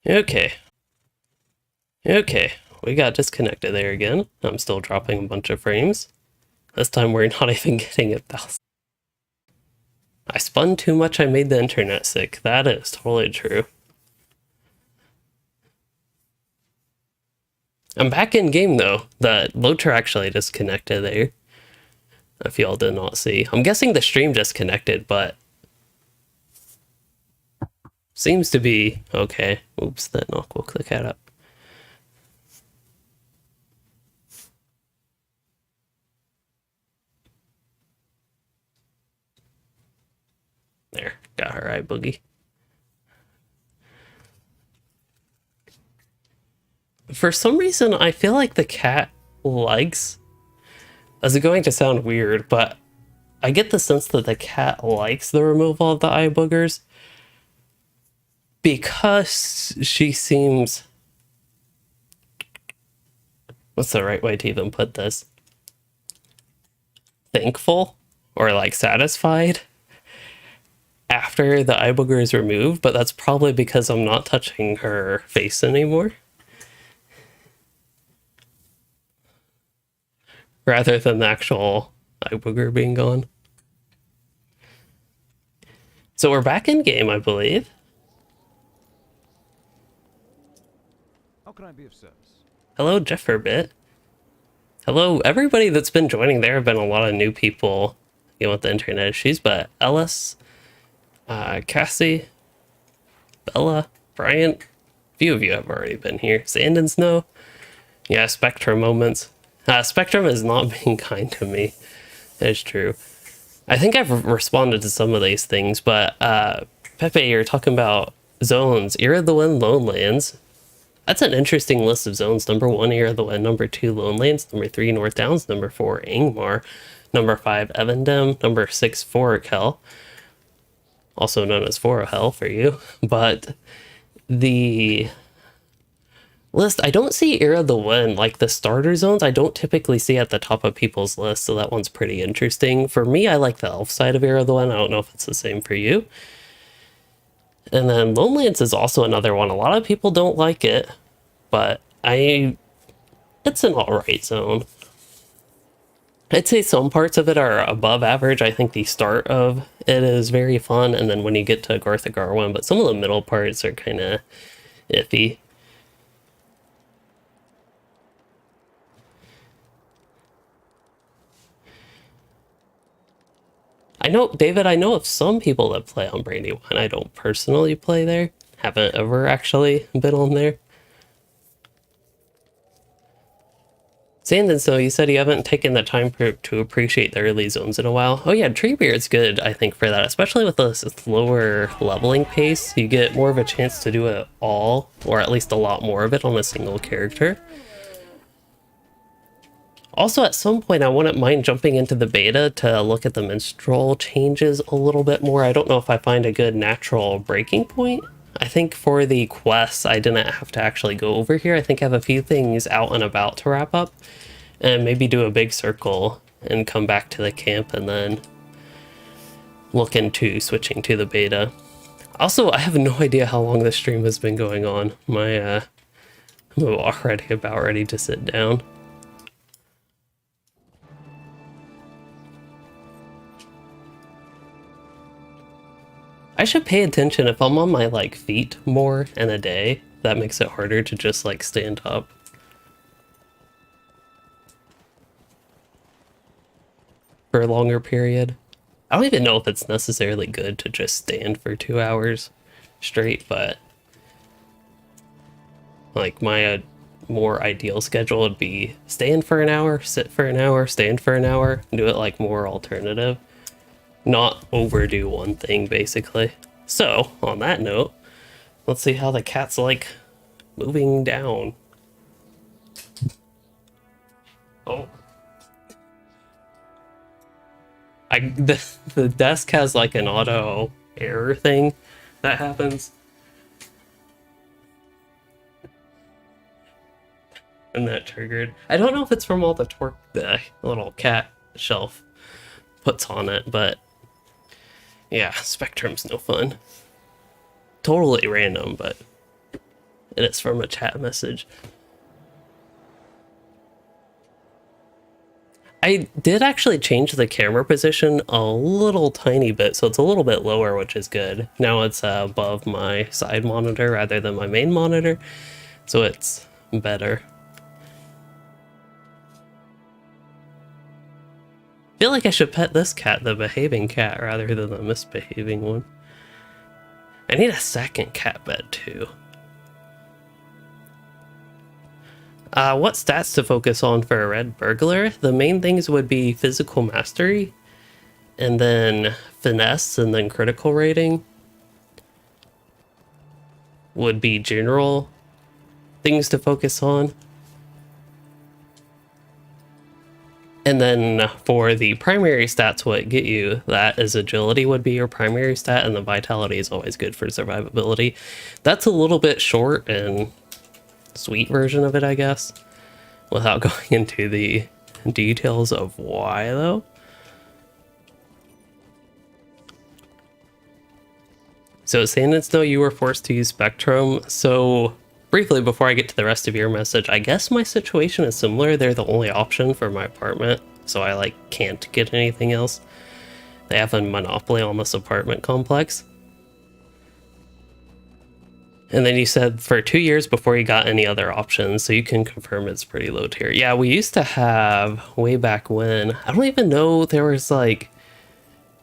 Speaker 1: Okay. Okay, we got disconnected there again. I'm still dropping a bunch of frames. This time we're not even getting 1,000. I spun too much, I made the internet sick. That is totally true. I'm back in game though. The LOTRO actually disconnected there. If y'all did not see. I'm guessing the stream disconnected, but seems to be okay. Oops, that knock will click that up. There, got her eye boogie. For some reason, I feel like the cat likes, this is going to sound weird, but I get the sense that the cat likes the removal of the eye boogers because she seems, what's the right way to even put this? Thankful or like satisfied after the eye booger is removed, but that's probably because I'm not touching her face anymore, rather than the actual eye booger being gone. So we're back in game, I believe.
Speaker 2: How can I be of service?
Speaker 1: Hello, Jefferbit. Hello, everybody that's been joining. There have been a lot of new people, with the internet issues, but Ellis, Cassie, Bella, Bryant, a few of you have already been here. Sand and Snow. Yeah, Spectrum moments. Spectrum is not being kind to me. It's true. I think I've responded to some of these things, but Pepe, you're talking about zones. Ear of the Wind, Lone Lands. That's an interesting list of zones. Number 1, Ear of the Wind. Number 2, Lone Lands. Number 3, North Downs. Number 4, Angmar. Number 5, Evandem. Number 6, Forickel. Also known as Forohel for you. But the list, I don't see Ear of the Wind, like the starter zones, I don't typically see at the top of people's lists, so that one's pretty interesting. For me, I like the elf side of Ear of the Wind. I don't know if it's the same for you. And then Lone Lands is also another one. A lot of people don't like it, but it's an alright zone. I'd say some parts of it are above average. I think the start of it is very fun, and then when you get to Gartha Garwin, but some of the middle parts are kind of iffy. I know, David, I know of some people that play on Brandywine. I don't personally play there. Haven't ever actually been on there. Sand and Snow, you said you haven't taken the time to appreciate the early zones in a while. Oh yeah, Treebeard's good, I think, for that. Especially with the slower leveling pace. You get more of a chance to do it all, or at least a lot more of it on a single character. Also, at some point, I wouldn't mind jumping into the beta to look at the Minstrel changes a little bit more. I don't know if I find a good natural breaking point. I think for the quests, I didn't have to actually go over here. I think I have a few things out and about to wrap up, and maybe do a big circle and come back to the camp and then look into switching to the beta. Also, I have no idea how long this stream has been going on. I'm already about ready to sit down. I should pay attention if I'm on my feet more in a day. That makes it harder to just stand up. For a longer period. I don't even know if it's necessarily good to just stand for 2 hours straight, but my more ideal schedule would be stand for an hour, sit for an hour, stand for an hour, do it more alternative. Not overdo one thing, basically. So, on that note, let's see how the cat's moving down. Oh. The desk has an auto error thing that happens. And that triggered. I don't know if it's from all the torque the little cat shelf puts on it, but yeah, Spectrum's no fun. Totally random, but it is from a chat message. I did actually change the camera position a little tiny bit, so it's a little bit lower, which is good. Now it's above my side monitor rather than my main monitor, so it's better. I feel like I should pet this cat, the behaving cat, rather than the misbehaving one. I need a second cat bed too. What stats to focus on for a red burglar? The main things would be physical mastery, and then finesse, and then critical rating. Would be general things to focus on. And then for the primary stats, what get you that is agility would be your primary stat, and the vitality is always good for survivability. That's a little bit short and sweet version of it, I guess, without going into the details of why though. So Sand and Snow, you were forced to use Spectrum. So briefly, before I get to the rest of your message, I guess my situation is similar. They're the only option for my apartment, so I like can't get anything else. They have a monopoly on this apartment complex. And then you said for 2 years before you got any other options, so you can confirm it's pretty low tier. Yeah, we used to have, way back when, I don't even know, there was like,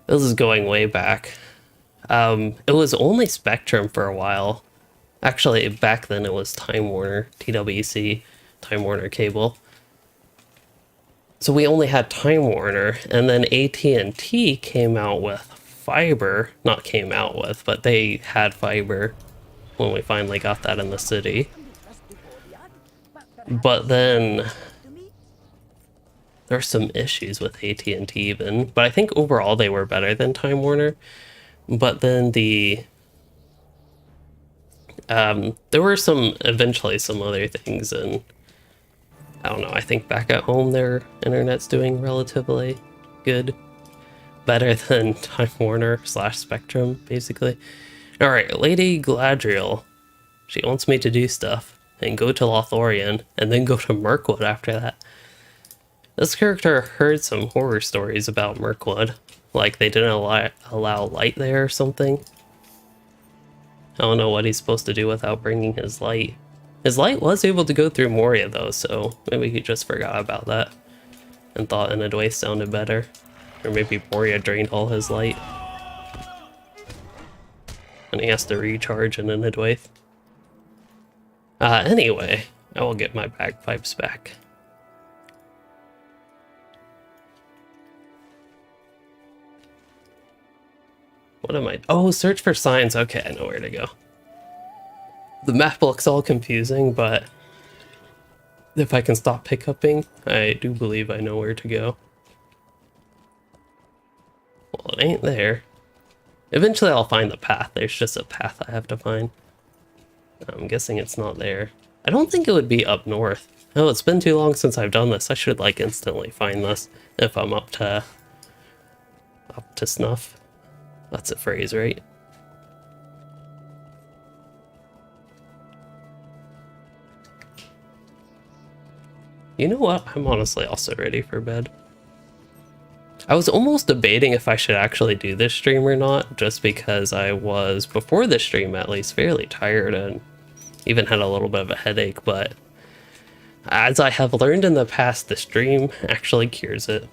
Speaker 1: this is going way back. It was only Spectrum for a while. Actually, back then it was Time Warner, TWC, Time Warner Cable. So we only had Time Warner, and then AT&T came out with fiber. Not came out with, but they had fiber when we finally got that in the city. But then there were some issues with AT&T even, but I think overall they were better than Time Warner. But then there were eventually some other things, and I don't know, I think back at home their internet's doing relatively good. Better than Time Warner / Spectrum, basically. Alright, Lady Gladriel. She wants me to do stuff, and go to Lothlorien, and then go to Mirkwood after that. This character heard some horror stories about Mirkwood. Like they didn't allow light there or something. I don't know what he's supposed to do without bringing his light. His light was able to go through Moria though, so maybe he just forgot about that and thought Enedwaith sounded better. Or maybe Moria drained all his light and he has to recharge in Enedwaith. Anyway, I will get my bagpipes back. What am I? Oh, search for signs. Okay, I know where to go. The map looks all confusing, but if I can stop pickuping, I do believe I know where to go. Well, it ain't there. Eventually I'll find the path. There's just a path I have to find. I'm guessing it's not there. I don't think it would be up north. Oh, it's been too long since I've done this. I should like instantly find this if I'm up to snuff. That's a phrase, right? You know what? I'm honestly also ready for bed. I was almost debating if I should actually do this stream or not, just because I was, before this stream at least, fairly tired and even had a little bit of a headache, but as I have learned in the past, the stream actually cures it.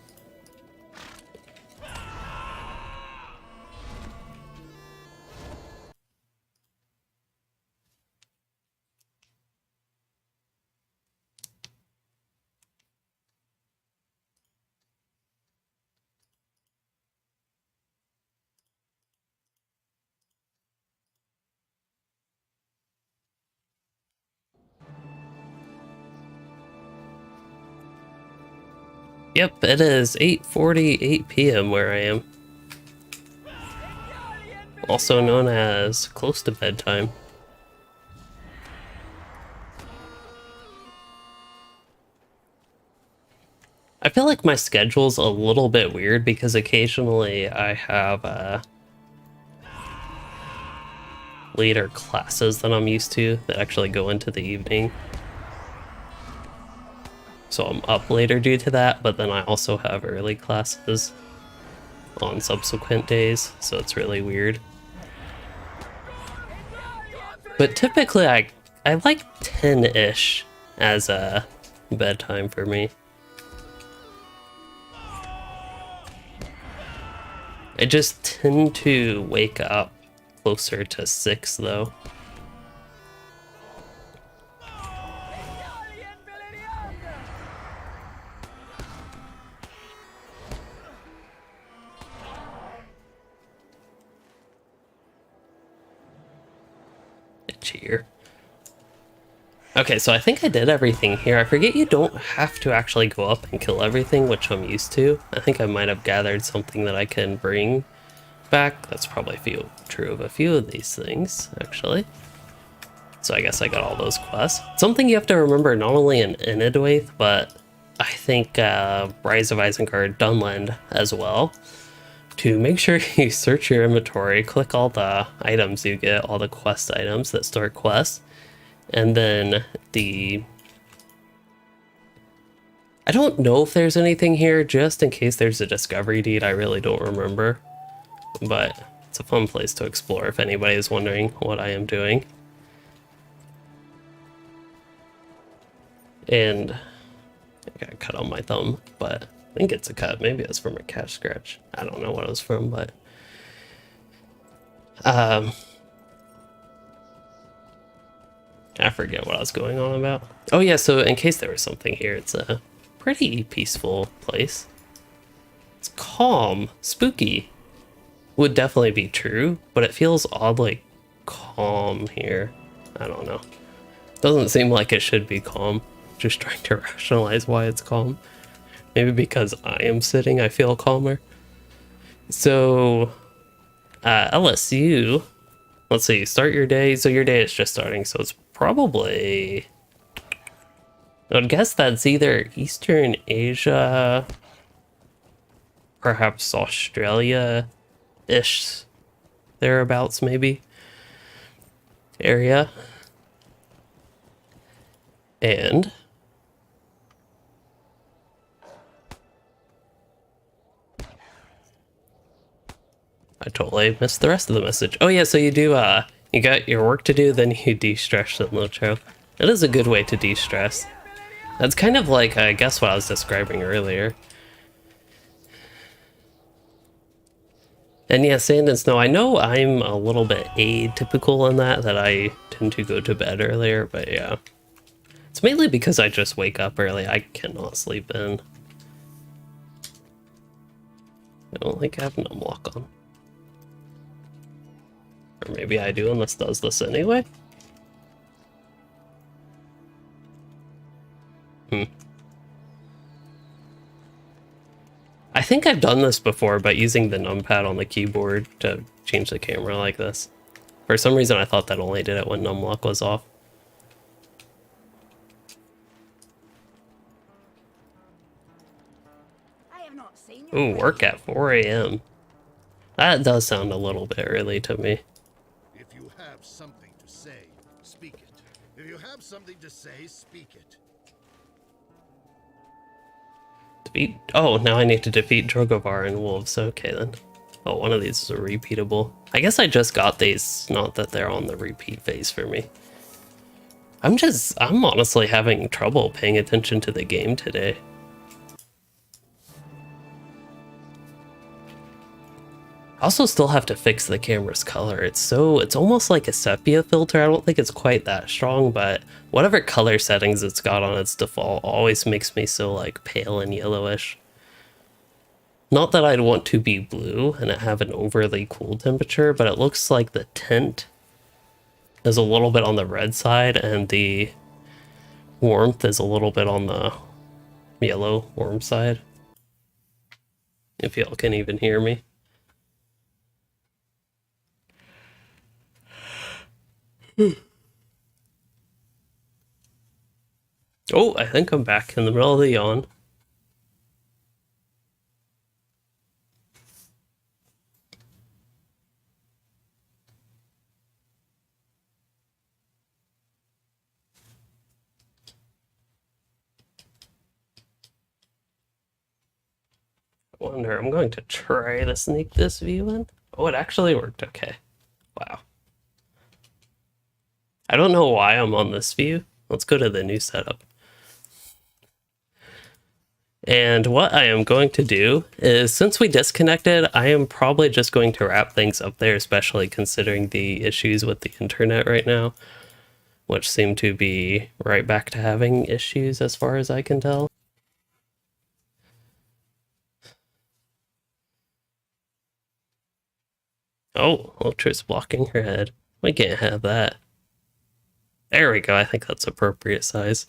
Speaker 1: Yep, it is 8:48 p.m. where I am. Also known as close to bedtime. I feel like my schedule's a little bit weird because occasionally I have later classes than I'm used to that actually go into the evening. So I'm up later due to that, but then I also have early classes on subsequent days, so it's really weird. But typically I like 10-ish as a bedtime for me. I just tend to wake up closer to 6 though. Cheer. Okay, so I think I did everything here. I forget you don't have to actually go up and kill everything, which I'm used to. I think I might have gathered something that I can bring back. That's probably true of a few of these things, actually. So I guess I got all those quests. Something you have to remember, not only in Enedwaith, but I think Rise of Isengard Dunland as well. to make sure you search your inventory, click all the items you get, all the quest items that start quests, and then I don't know if there's anything here, just in case there's a discovery deed. I really don't remember, but it's a fun place to explore if anybody is wondering what I am doing. And I got a cut on my thumb, but I think it's a cut. Maybe it's from a cat scratch. I don't know what it was from, but I forget what I was going on about. Oh yeah, so in case there was something here, it's a pretty peaceful place. It's calm. Spooky would definitely be true, but it feels oddly calm here. I don't know. Doesn't seem like it should be calm. Just trying to rationalize why it's calm. Maybe because I am sitting, I feel calmer. So, LSU, let's see, start your day. So your day is just starting, so it's probably, I would guess that's either Eastern Asia, perhaps Australia-ish, thereabouts maybe, area. And I totally missed the rest of the message. Oh yeah, so you do, you got your work to do, then you de-stress in LOTRO. That is a good way to de-stress. That's kind of like, I guess, what I was describing earlier. And yeah, sand and snow. I know I'm a little bit atypical in that I tend to go to bed earlier, but yeah. It's mainly because I just wake up early. I cannot sleep in. I don't think I have numlock on. Or maybe I do, and this does this anyway. I think I've done this before, but using the numpad on the keyboard to change the camera like this. For some reason, I thought that only did it when numlock was off. Ooh, work at 4 a.m. That does sound a little bit early to me.
Speaker 3: If you have something to say, speak it. If you have something to say, speak it.
Speaker 1: Defeat. Oh, now I need to defeat Drogovar and wolves. Okay then. Oh, one of these is a repeatable. I guess I just got these, not that they're on the repeat phase for me. I'm honestly having trouble paying attention to the game today. I also still have to fix the camera's color. It's almost like a sepia filter. I don't think it's quite that strong, but whatever color settings it's got on its default always makes me so like pale and yellowish. Not that I'd want to be blue and have an overly cool temperature, but it looks like the tint is a little bit on the red side and the warmth is a little bit on the yellow warm side. If y'all can even hear me. Oh, I think I'm back in the middle of the yawn. I wonder, I'm going to try to sneak this view in. Oh, it actually worked okay. Wow. I don't know why I'm on this view. Let's go to the new setup. And what I am going to do is, since we disconnected, I am probably just going to wrap things up there, especially considering the issues with the internet right now, which seem to be right back to having issues as far as I can tell. Oh, LOTRO's blocking her head. We can't have that. There we go, I think that's appropriate size.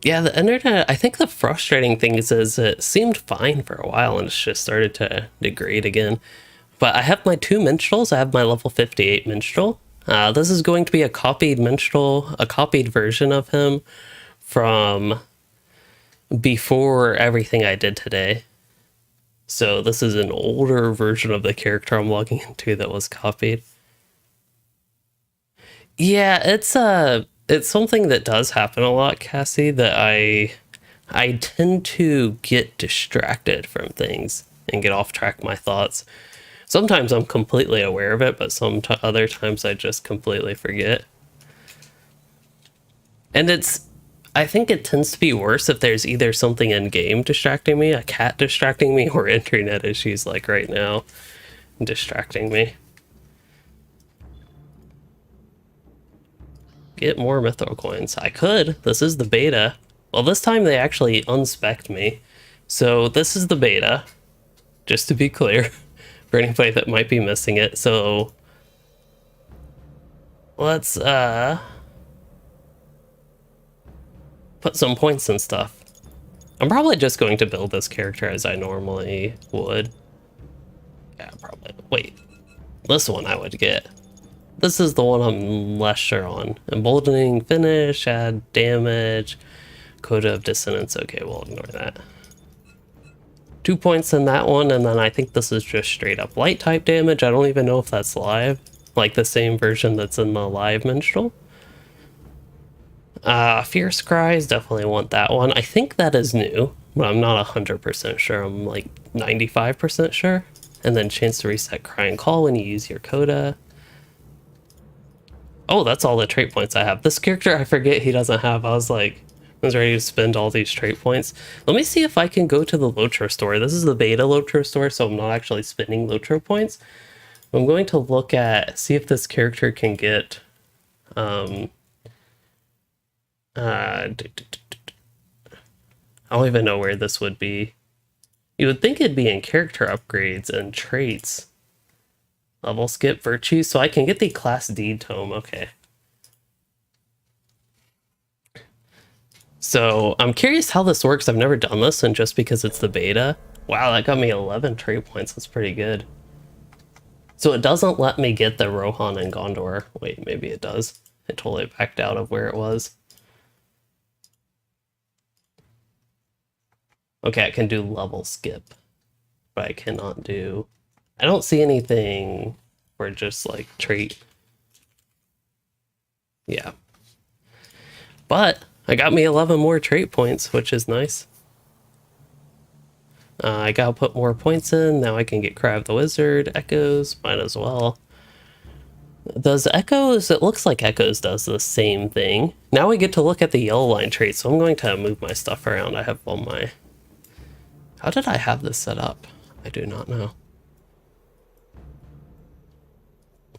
Speaker 1: Yeah, the internet, I think the frustrating thing is it seemed fine for a while and it's just started to degrade again. But I have my 2 minstrels. I have my level 58 minstrel, This is going to be a copied minstrel, a copied version of him from before everything I did today. So this is an older version of the character I'm logging into that was copied. Yeah, it's something that does happen a lot, Cassie, that I tend to get distracted from things and get off track my thoughts. Sometimes I'm completely aware of it, but other times I just completely forget. And I think it tends to be worse if there's either something in game distracting me, a cat distracting me, or internet issues like right now distracting me. Get more mithril coins. I could. This is the beta. Well, this time they actually unspec'd me. So this is the beta, just to be clear, for anybody that might be missing it. So let's put some points and stuff. I'm probably just going to build this character as I normally would. Yeah, probably. Wait, this one I would get. This is the one I'm less sure on. Emboldening finish, add damage, coda of dissonance. Okay, we'll ignore that. 2 points in that one, and then I think this is just straight up light type damage. I don't even know if that's live, like the same version that's in the live minstrel. Fierce Cries, definitely want that one. I think that is new, but I'm not 100% sure. I'm like 95% sure. And then chance to reset Cry and Call when you use your coda. Oh, that's all the trait points I have. This character, I forget he doesn't have. I was ready to spend all these trait points. Let me see if I can go to the LOTRO store. This is the beta LOTRO store, so I'm not actually spending LOTRO points. I'm going to look at, see if this character can get, I don't even know where this would be. You would think it'd be in character upgrades and traits. Level skip virtue, so I can get the class deed tome. Okay. So I'm curious how this works. I've never done this, and just because it's the beta. Wow, that got me 11 trait points. That's pretty good. So it doesn't let me get the Rohan and Gondor. Wait, maybe it does. It totally backed out of where it was. Okay, I can do level skip, but I cannot do... I don't see anything for just like trait. Yeah. But I got me 11 more trait points, which is nice. I gotta put more points in. Now I can get Cry of the Wizard, Echoes, might as well. Does Echoes, it looks like Echoes does the same thing. Now we get to look at the yellow line trait, so I'm going to move my stuff around. I have all my... How did I have this set up? I do not know.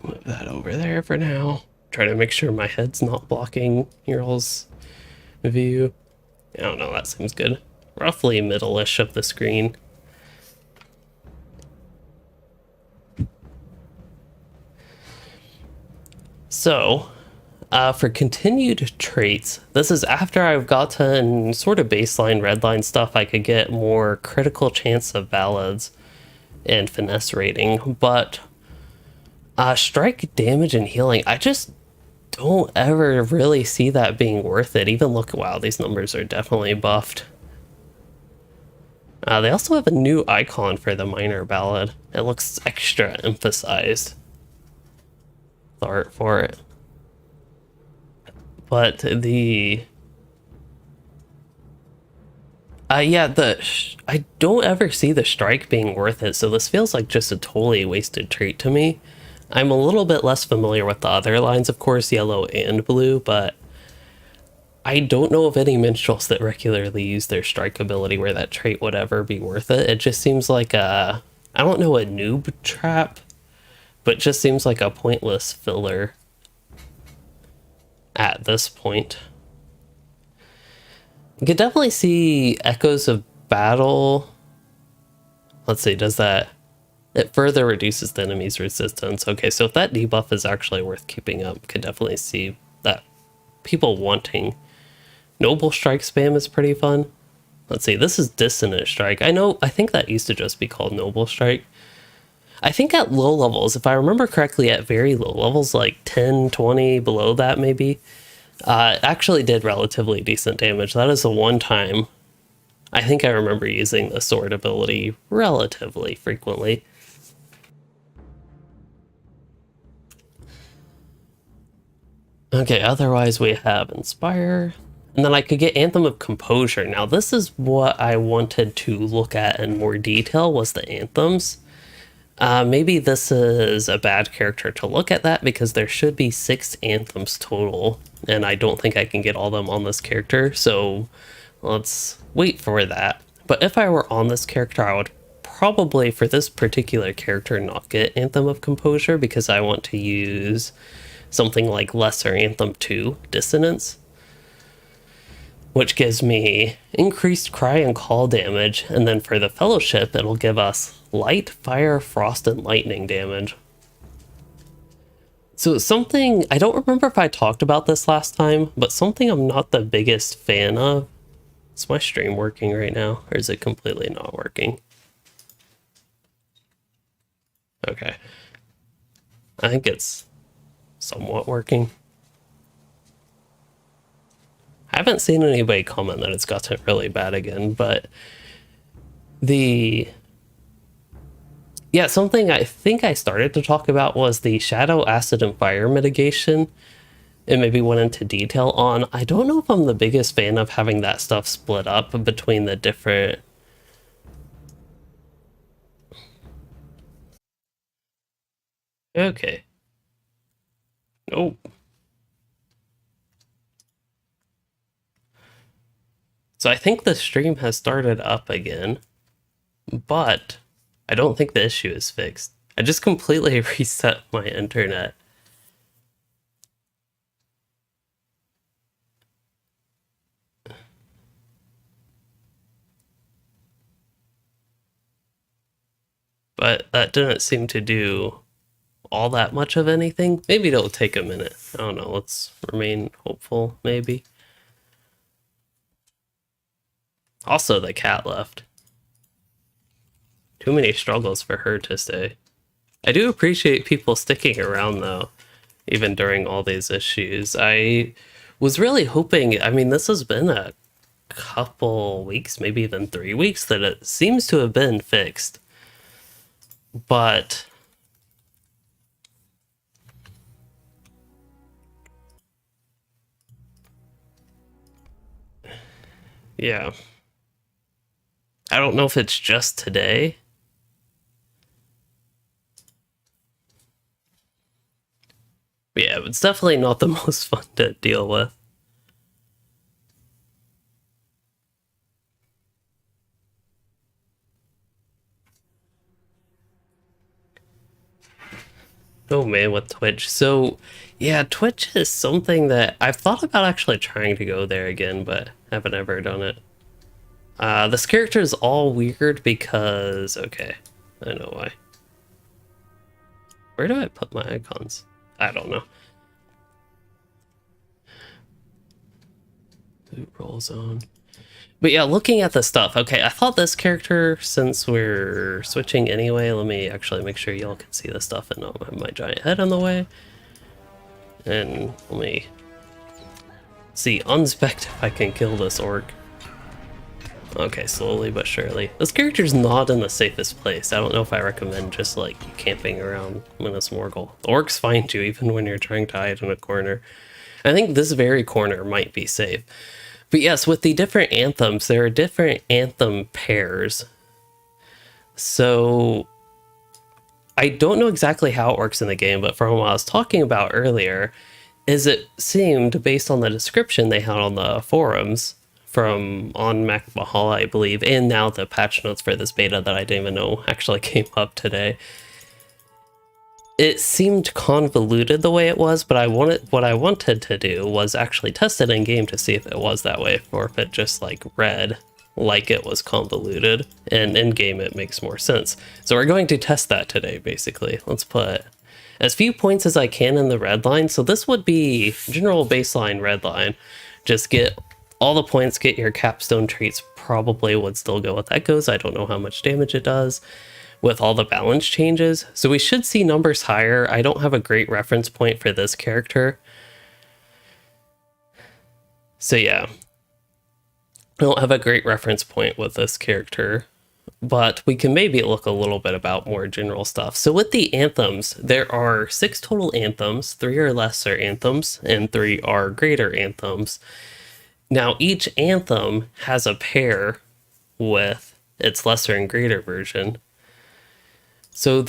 Speaker 1: Move that over there for now. Try to make sure my head's not blocking your all's view. I don't know, that seems good. Roughly middle-ish of the screen. So, for continued traits, this is after I've gotten sort of baseline redline stuff. I could get more critical chance of ballads and finesse rating, but strike, damage, and healing, I just don't ever really see that being worth it. Even look, wow, these numbers are definitely buffed. They also have a new icon for the minor ballad. It looks extra emphasized, the art for it. But the... yeah, I don't ever see the strike being worth it, so this feels like just a totally wasted trait to me. I'm a little bit less familiar with the other lines, of course, yellow and blue, but I don't know of any minstrels that regularly use their strike ability where that trait would ever be worth it. It just seems like I don't know, a noob trap, but just seems like a pointless filler at this point. You could definitely see Echoes of Battle. Let's see, does that... It further reduces the enemy's resistance. Okay, so if that debuff is actually worth keeping up, could definitely see that people wanting. Noble Strike spam is pretty fun. Let's see, this is Dissonant Strike. I think that used to just be called Noble Strike. I think at low levels, if I remember correctly, at very low levels, like 10, 20, below that maybe, it actually did relatively decent damage. That is the one time I think I remember using the sword ability relatively frequently. Okay, otherwise we have Inspire. And then I could get Anthem of Composure. Now this is what I wanted to look at in more detail, was the anthems. Maybe this is a bad character to look at that because there should be 6 anthems total. And I don't think I can get all of them on this character. So let's wait for that. But if I were on this character, I would probably, for this particular character, not get Anthem of Composure because I want to use something like Lesser Anthem 2, Dissonance, which gives me increased cry and call damage, and then for the Fellowship, it'll give us light, fire, frost, and lightning damage. So something, I don't remember if I talked about this last time, but something I'm not the biggest fan of. Is my stream working right now, or is it completely not working? Okay. I think it's somewhat working. I haven't seen anybody comment that it's gotten really bad again, but something I think I started to talk about was the Shadow, Acid, and Fire mitigation, and maybe went into detail on. I don't know if I'm the biggest fan of having that stuff split up between the different... Okay. Nope. So I think the stream has started up again, but I don't think the issue is fixed. I just completely reset my internet. But that didn't seem to do all that much of anything. Maybe it'll take a minute. I don't know. Let's remain hopeful, maybe. Also, the cat left. Too many struggles for her to stay. I do appreciate people sticking around, though, even during all these issues. I was really hoping, I mean, this has been a couple weeks, maybe even 3 weeks, that it seems to have been fixed. But yeah, I don't know if it's just today. But yeah, it's definitely not the most fun to deal with. Oh man, with Twitch. So yeah, Twitch is something that I've thought about actually trying to go there again, but haven't ever done it. This character is all weird because, okay, I know why. Where do I put my icons? I don't know. Loot roll zone. But yeah, looking at the stuff, okay, I thought this character, since we're switching anyway, let me actually make sure y'all can see the stuff and not have my giant head in the way. And let me see, unspect if I can kill this orc. Okay, slowly but surely. This character's not in the safest place. I don't know if I recommend just like camping around Minas Morgul. The orcs find you even when you're trying to hide in a corner. I think this very corner might be safe. But yes, with the different anthems, there are different anthem pairs. So I don't know exactly how it works in the game, but from what I was talking about earlier, is it seemed, based on the description they had on the forums, from on Mac Mahal, I believe, and now the patch notes for this beta that I didn't even know actually came up today. It seemed convoluted the way it was, but what I wanted to do was actually test it in game to see if it was that way, or if it just like read like it was convoluted, and in game it makes more sense. So we're going to test that today, basically. Let's put as few points as I can in the red line. So this would be general baseline red line. Just get all the points, get your capstone traits, probably would still go with echoes. I don't know how much damage it does. with all the balance changes. So we should see numbers higher. I don't have a great reference point for this character. So yeah, I don't have a great reference point with this character, but we can maybe look a little bit about more general stuff. So with the anthems, there are 6 total anthems, 3 are lesser anthems, and 3 are greater anthems. Now each anthem has a pair with its lesser and greater version. So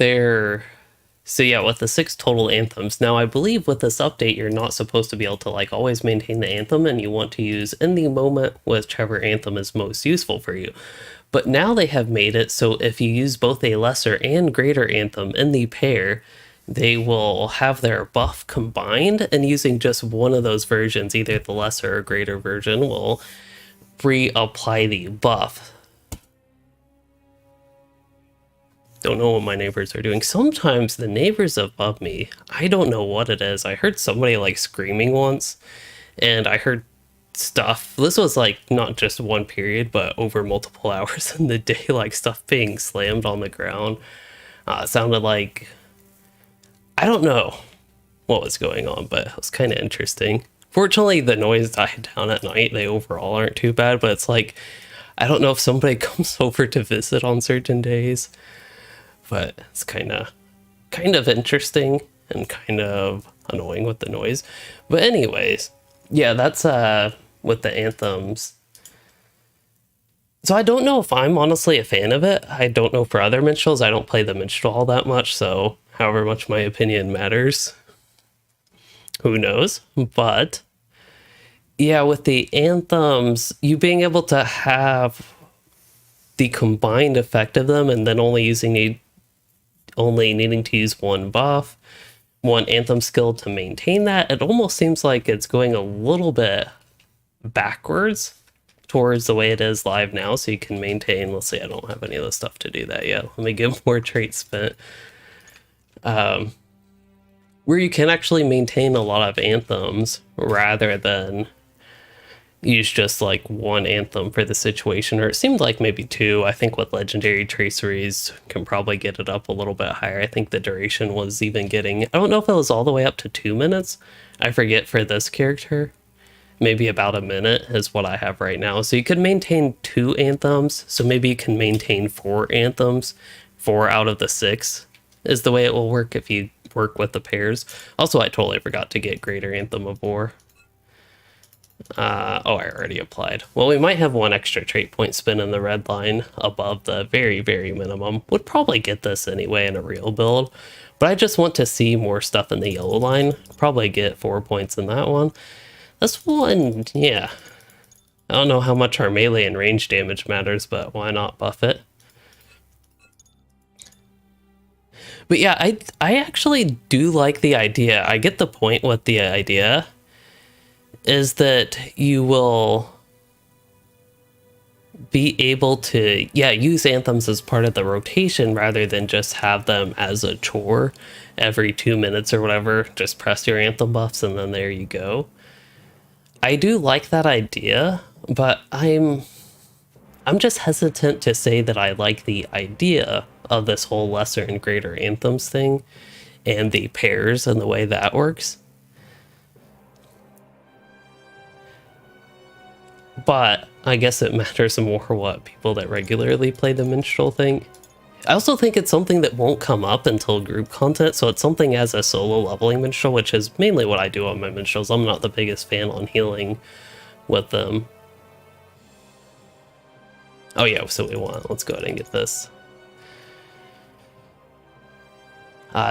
Speaker 1: yeah, with the 6 total anthems. Now I believe with this update, you're not supposed to be able to like always maintain the anthem, and you want to use in the moment whichever anthem is most useful for you. But now they have made it so if you use both a lesser and greater anthem in the pair, they will have their buff combined, and using just one of those versions, either the lesser or greater version, will reapply the buff. Don't know what my neighbors are doing. Sometimes the neighbors above me, I don't know what it is. I heard somebody like screaming once, and I heard stuff. This was like not just one period, but over multiple hours in the day, like stuff being slammed on the ground. It sounded like, I don't know what was going on, but it was kind of interesting. Fortunately, the noise died down at night. They overall aren't too bad, but it's like, I don't know if somebody comes over to visit on certain days. But it's kind of interesting and kind of annoying with the noise. But anyways, yeah, that's with the anthems. So I don't know if I'm honestly a fan of it. I don't know for other minstrels. I don't play the minstrel all that much, so however much my opinion matters, who knows? But yeah, with the anthems, you being able to have the combined effect of them and then only needing to use one buff, one anthem skill to maintain that, it almost seems like it's going a little bit backwards towards the way it is live now. So you can maintain, let's see, I don't have any of the stuff to do that yet. Let me get more traits spent. Where you can actually maintain a lot of anthems rather than use just like one anthem for the situation, or it seemed like maybe 2. I think with legendary traceries can probably get it up a little bit higher. I think the duration was even getting, I don't know if it was all the way up to 2 minutes. I forget for this character. Maybe about a minute is what I have right now. So you could maintain 2 anthems. So maybe you can maintain 4 anthems. 4 out of the 6 is the way it will work if you work with the pairs. Also, I totally forgot to get Greater Anthem of War. I already applied. Well, we might have 1 extra trait point spin in the red line above the very, very minimum. Would probably get this anyway in a real build, but I just want to see more stuff in the yellow line. Probably get 4 points in that one. This one, yeah. I don't know how much our melee and range damage matters, but why not buff it? But yeah, I actually do like the idea. I get the point with the idea. Is that you will be able to, yeah, use anthems as part of the rotation rather than just have them as a chore every 2 minutes or whatever. Just press your anthem buffs and then there you go. I do like that idea, but I'm just hesitant to say that I like the idea of this whole lesser and greater anthems thing and the pairs and the way that works. But I guess it matters more what people that regularly play the minstrel think. I also think it's something that won't come up until group content, so it's something as a solo leveling minstrel, which is mainly what I do on my minstrels. I'm not the biggest fan on healing with them. Oh yeah, so let's go ahead and get this.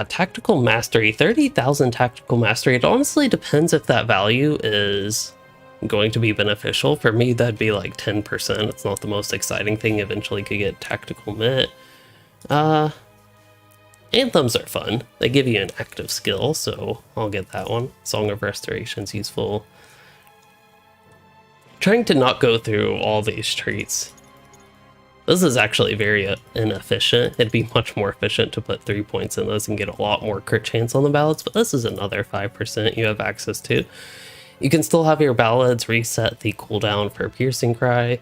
Speaker 1: Tactical Mastery, 30,000 Tactical Mastery. It honestly depends if that value is going to be beneficial. For me, that'd be like 10%. It's not the most exciting thing. Eventually could get Tactical Mitt. Anthems are fun. They give you an active skill, so I'll get that one. Song of Restoration's useful. Trying to not go through all these traits. This is actually very inefficient. It'd be much more efficient to put 3 points in this and get a lot more crit chance on the ballads, but this is another 5% you have access to. You can still have your ballads reset the cooldown for Piercing Cry.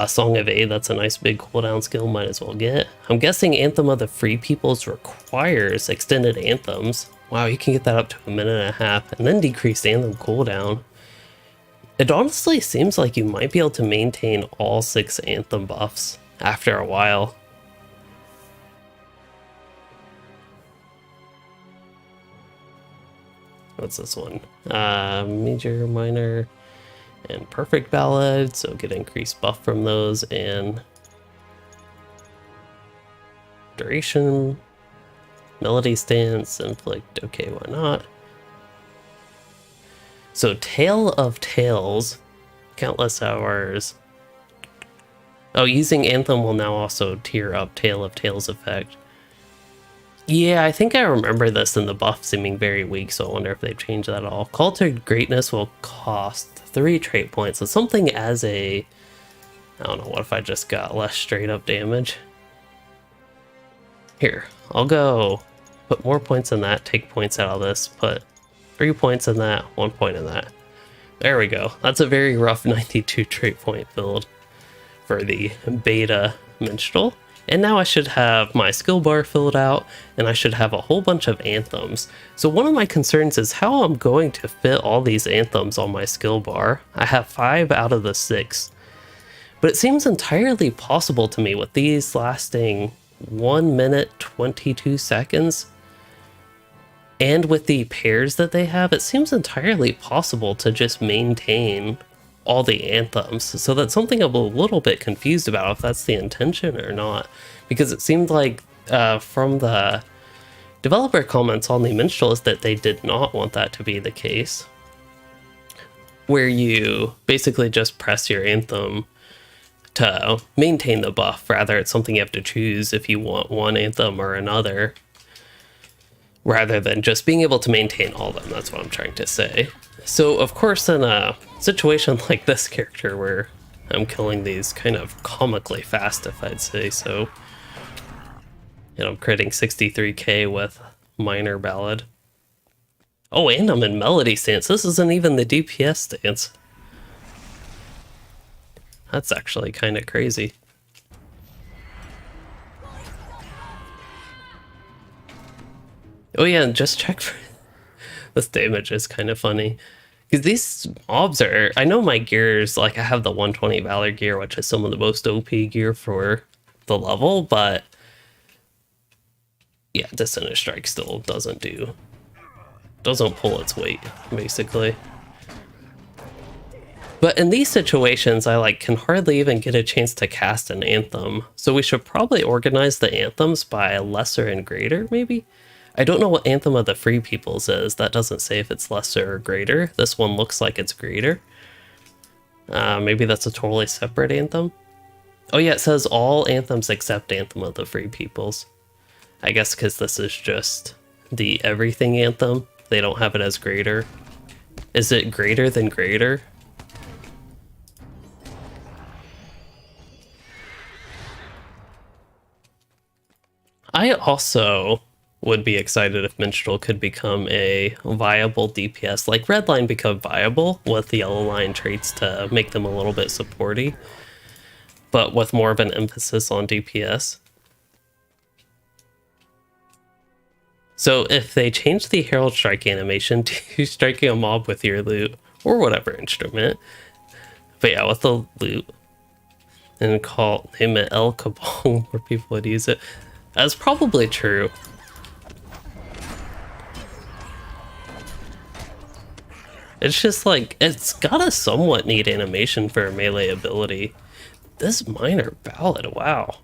Speaker 1: Song of Aid, that's a nice big cooldown skill, might as well get. I'm guessing Anthem of the Free Peoples requires extended anthems. Wow, you can get that up to 1.5 minutes, and then decreased anthem cooldown. It honestly seems like you might be able to maintain all 6 anthem buffs after a while. What's this one? Major, minor, and perfect ballad, so get increased buff from those, and duration, melody stance, inflict, okay, why not? So Tale of Tales, countless hours. Oh, using Anthem will now also tier up Tale of Tales effect. Yeah, I think I remember this in the buff seeming very weak, so I wonder if they've changed that at all. Call to Greatness will cost 3 trait points, so something as a... I don't know, what if I just got less straight up damage? Here, I'll go put more points in that, take points out of this, put 3 points in that, 1 point in that. There we go. That's a very rough 92 trait point build for the beta Minstrel. And now I should have my skill bar filled out, and I should have a whole bunch of anthems. So one of my concerns is how I'm going to fit all these anthems on my skill bar. I have 5 out of the 6. But it seems entirely possible to me with these lasting 1 minute 22 seconds. And with the pairs that they have, it seems entirely possible to just maintain all the anthems. So that's something I'm a little bit confused about, if that's the intention or not. Because it seemed like from the developer comments on the Minstrel is that they did not want that to be the case. Where you basically just press your anthem to maintain the buff. Rather, it's something you have to choose if you want one anthem or another, rather than just being able to maintain all of them. That's what I'm trying to say. So, of course, in a situation like this character where I'm killing these kind of comically fast, if I'd say so, and I'm critting 63k with minor ballad. Oh, and I'm in melody stance. This isn't even the DPS stance. That's actually kind of crazy. Oh yeah, and just check for... This damage is kind of funny. Because these mobs are... I know my gears, like I have the 120 Valor gear, which is some of the most OP gear for the level, but... yeah, Dissonant Strike still doesn't pull its weight, basically. But in these situations, I can hardly even get a chance to cast an anthem. So we should probably organize the anthems by lesser and greater, maybe? I don't know what Anthem of the Free Peoples is. That doesn't say if it's lesser or greater. This one looks like it's greater. Maybe that's a totally separate anthem. Oh yeah, it says all anthems except Anthem of the Free Peoples. I guess because this is just the everything anthem. They don't have it as greater. Is it greater than greater? I also would be excited if Minstrel could become a viable DPS, like Redline become viable with the Yellow Line traits to make them a little bit supporty, but with more of an emphasis on DPS. So if they change the Herald Strike animation to striking a mob with your loot, or whatever instrument, but yeah, with the loot, and name it El Cabal, where people would use it, that's probably true. It's just it's got a somewhat neat animation for a melee ability. This minor ballad, wow.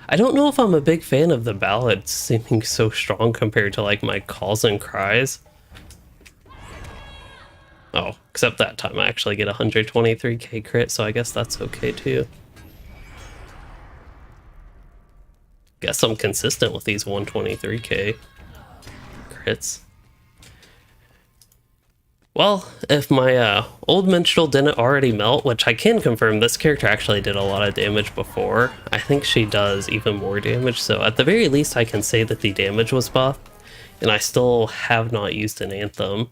Speaker 1: I don't know if I'm a big fan of the ballad seeming so strong compared to my calls and cries. Oh, except that time I actually get 123k crit, so I guess that's okay too. Guess I'm consistent with these 123k crits. Well, if my old Minstrel didn't already melt, which I can confirm this character actually did a lot of damage before, I think she does even more damage, so at the very least I can say that the damage was buffed, and I still have not used an anthem.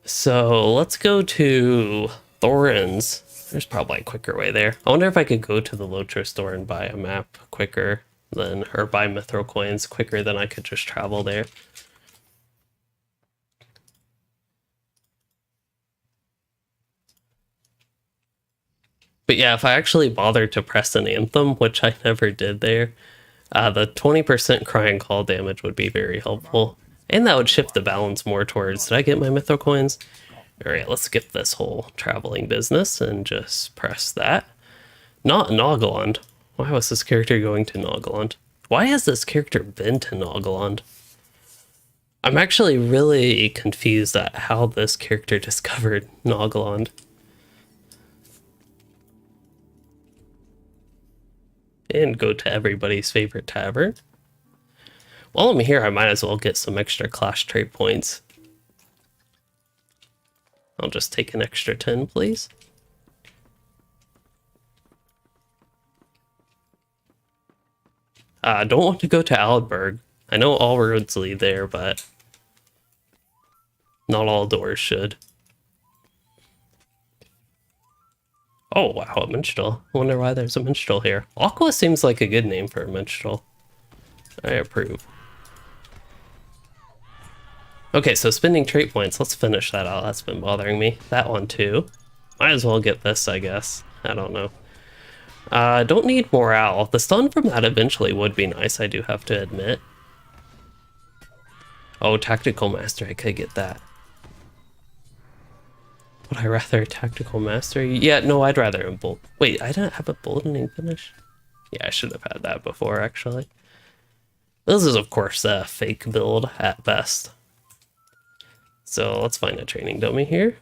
Speaker 1: So let's go to Thorin's There's probably a quicker way there. I wonder if I could go to the LOTRO store and buy a map quicker than, or buy Mithril coins quicker than I could just travel there. But yeah, if I actually bothered to press an anthem, which I never did there, the 20% crying call damage would be very helpful. And that would shift the balance more towards, did I get my Mithril coins? Alright, let's skip this whole traveling business and just press that. Not Nogland. Why was this character going to Nogland? Why has this character been to Nogland? I'm actually really confused at how this character discovered Nogland. And go to everybody's favorite tavern. While I'm here, I might as well get some extra clash trait points. I'll just take an extra 10, please. I don't want to go to Aldberg. I know all roads lead there, but not all doors should. Oh, wow, a minstrel. I wonder why there's a minstrel here. Aqua seems like a good name for a minstrel. I approve. Okay, so spending trait points. Let's finish that out. That's been bothering me. That one too. Might as well get this, I guess. I don't know. Don't need morale. The stun from that eventually would be nice, I do have to admit. Oh, Tactical Master. I could get that. Would I rather Tactical Master? Yeah, no, I'd rather a bolt. Wait, I didn't have a boldening finish? Yeah, I should have had that before, actually. This is, of course, a fake build at best. So let's find a training dummy here.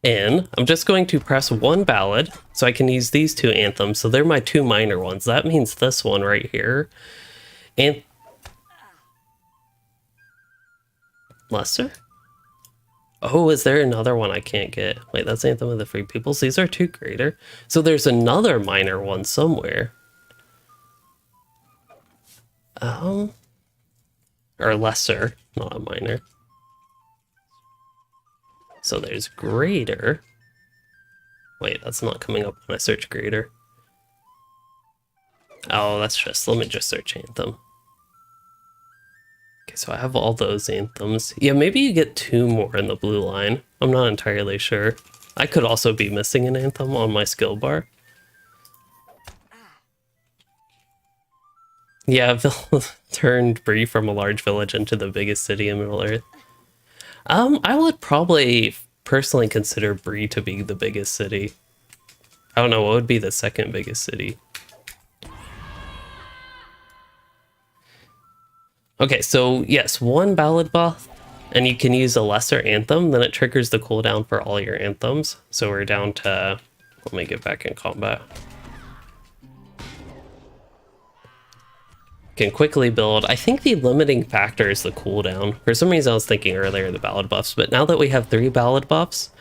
Speaker 1: And I'm just going to press one ballad so I can use these two anthems. So they're my two minor ones. That means this one right here. And Lesser? Oh, is there another one I can't get? Wait, that's Anthem of the Free Peoples. These are two greater. So there's another minor one somewhere. Or lesser, not a minor. So there's greater. Wait, that's not coming up when I search greater. Oh, that's just, let me just search Anthem. Okay, so I have all those anthems. Yeah, maybe you get two more in the blue line. I'm not entirely sure. I could also be missing an anthem on my skill bar. Yeah, Vil turned Bree from a large village into the biggest city in Middle-earth. I would probably personally consider Bree to be the biggest city. I don't know, what would be the second biggest city? Okay, so yes, one ballad buff, and you can use a lesser anthem, then it triggers the cooldown for all your anthems. So we're down to, let me get back in combat. Can quickly build. I think the limiting factor is the cooldown. For some reason I was thinking earlier the ballad buffs, but now that we have 3 ballad buffs,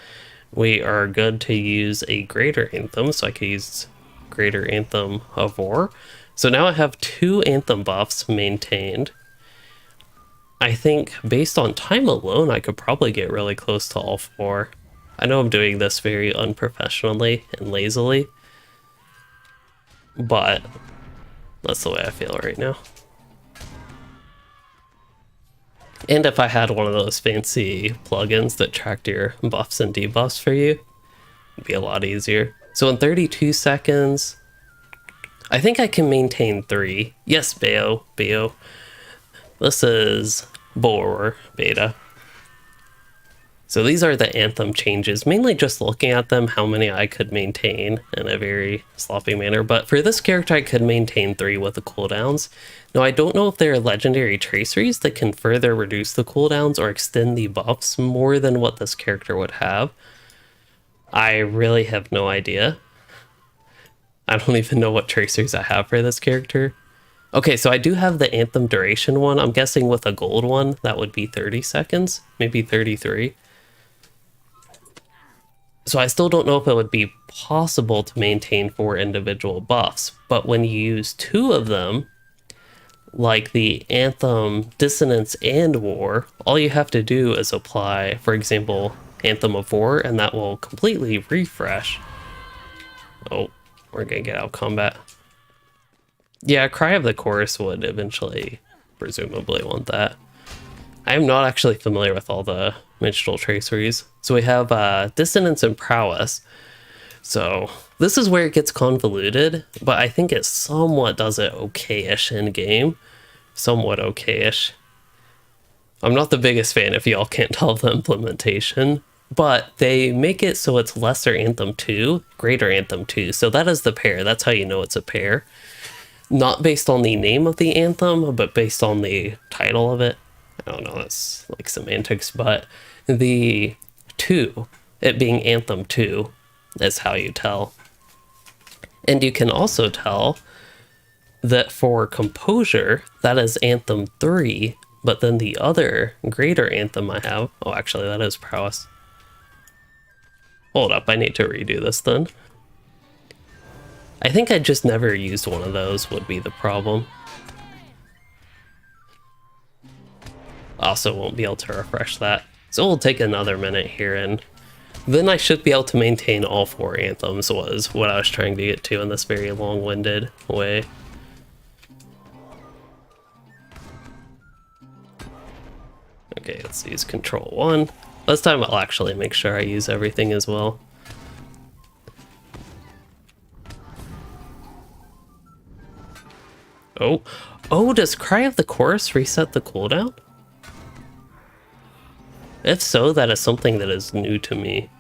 Speaker 1: we are good to use a greater anthem, so I could use greater anthem of war. So now I have 2 anthem buffs maintained. I think based on time alone, I could probably get really close to all 4. I know I'm doing this very unprofessionally and lazily, but that's the way I feel right now. And if I had one of those fancy plugins that tracked your buffs and debuffs for you, it'd be a lot easier. So in 32 seconds, I think I can maintain 3. Yes, Bayo. This is Borer beta. So these are the anthem changes, mainly just looking at them, how many I could maintain in a very sloppy manner. But for this character, I could maintain 3 with the cooldowns. Now, I don't know if there are legendary traceries that can further reduce the cooldowns or extend the buffs more than what this character would have. I really have no idea. I don't even know what tracers I have for this character. Okay, so I do have the anthem duration one. I'm guessing with a gold one, that would be 30 seconds, maybe 33. So I still don't know if it would be possible to maintain 4 individual buffs, but when you use 2 of them, like the Anthem, Dissonance, and War, all you have to do is apply, for example, Anthem of War, and that will completely refresh. Oh, we're gonna get out of combat. Yeah, Cry of the Chorus would eventually, presumably, want that. I'm not actually familiar with all the Minstrel traceries. So we have Dissonance and Prowess. So this is where it gets convoluted, but I think it somewhat does it okay-ish in game. Somewhat okay-ish. I'm not the biggest fan, if y'all can't tell, of the implementation, but they make it so it's Lesser Anthem 2, Greater Anthem 2. So that is the pair. That's how you know it's a pair. Not based on the name of the anthem, but based on the title of it. I don't know, that's like semantics, but the 2, it being Anthem 2, is how you tell. And you can also tell that for Composure, that is Anthem 3, but then the other greater anthem I have, oh, actually, that is Prowess. Hold up, I need to redo this then. I think I just never used one of those would be the problem. Also won't be able to refresh that. So we'll take another minute here, and then I should be able to maintain all 4 anthems, was what I was trying to get to in this very long-winded way. Okay, let's use Control 1. This time I'll actually make sure I use everything as well. Oh, does Cry of the Chorus reset the cooldown? If so, that is something that is new to me.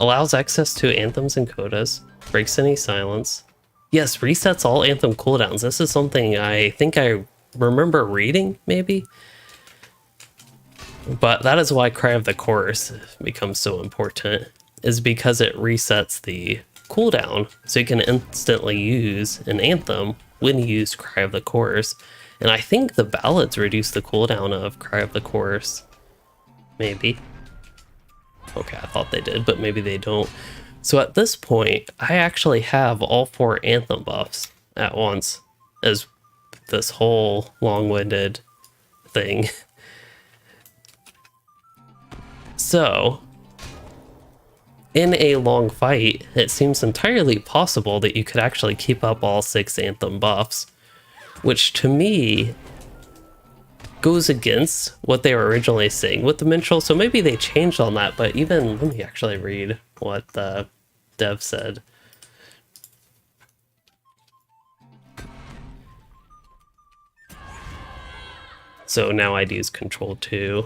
Speaker 1: Allows access to anthems and codas. Breaks any silence. Yes, resets all anthem cooldowns. This is something I think I remember reading, maybe? But that is why Cry of the Chorus becomes so important, is because it resets the cooldown, so you can instantly use an anthem when you use Cry of the Chorus. And I think the ballads reduce the cooldown of Cry of the Chorus. Maybe. Okay, I thought they did, but maybe they don't. So at this point, I actually have all 4 anthem buffs at once, as this whole long-winded thing. So, in a long fight, it seems entirely possible that you could actually keep up all 6 anthem buffs, which to me goes against what they were originally saying with the Minstrel. So maybe they changed on that, but even, let me actually read what the dev said. So now I'd use Control 2,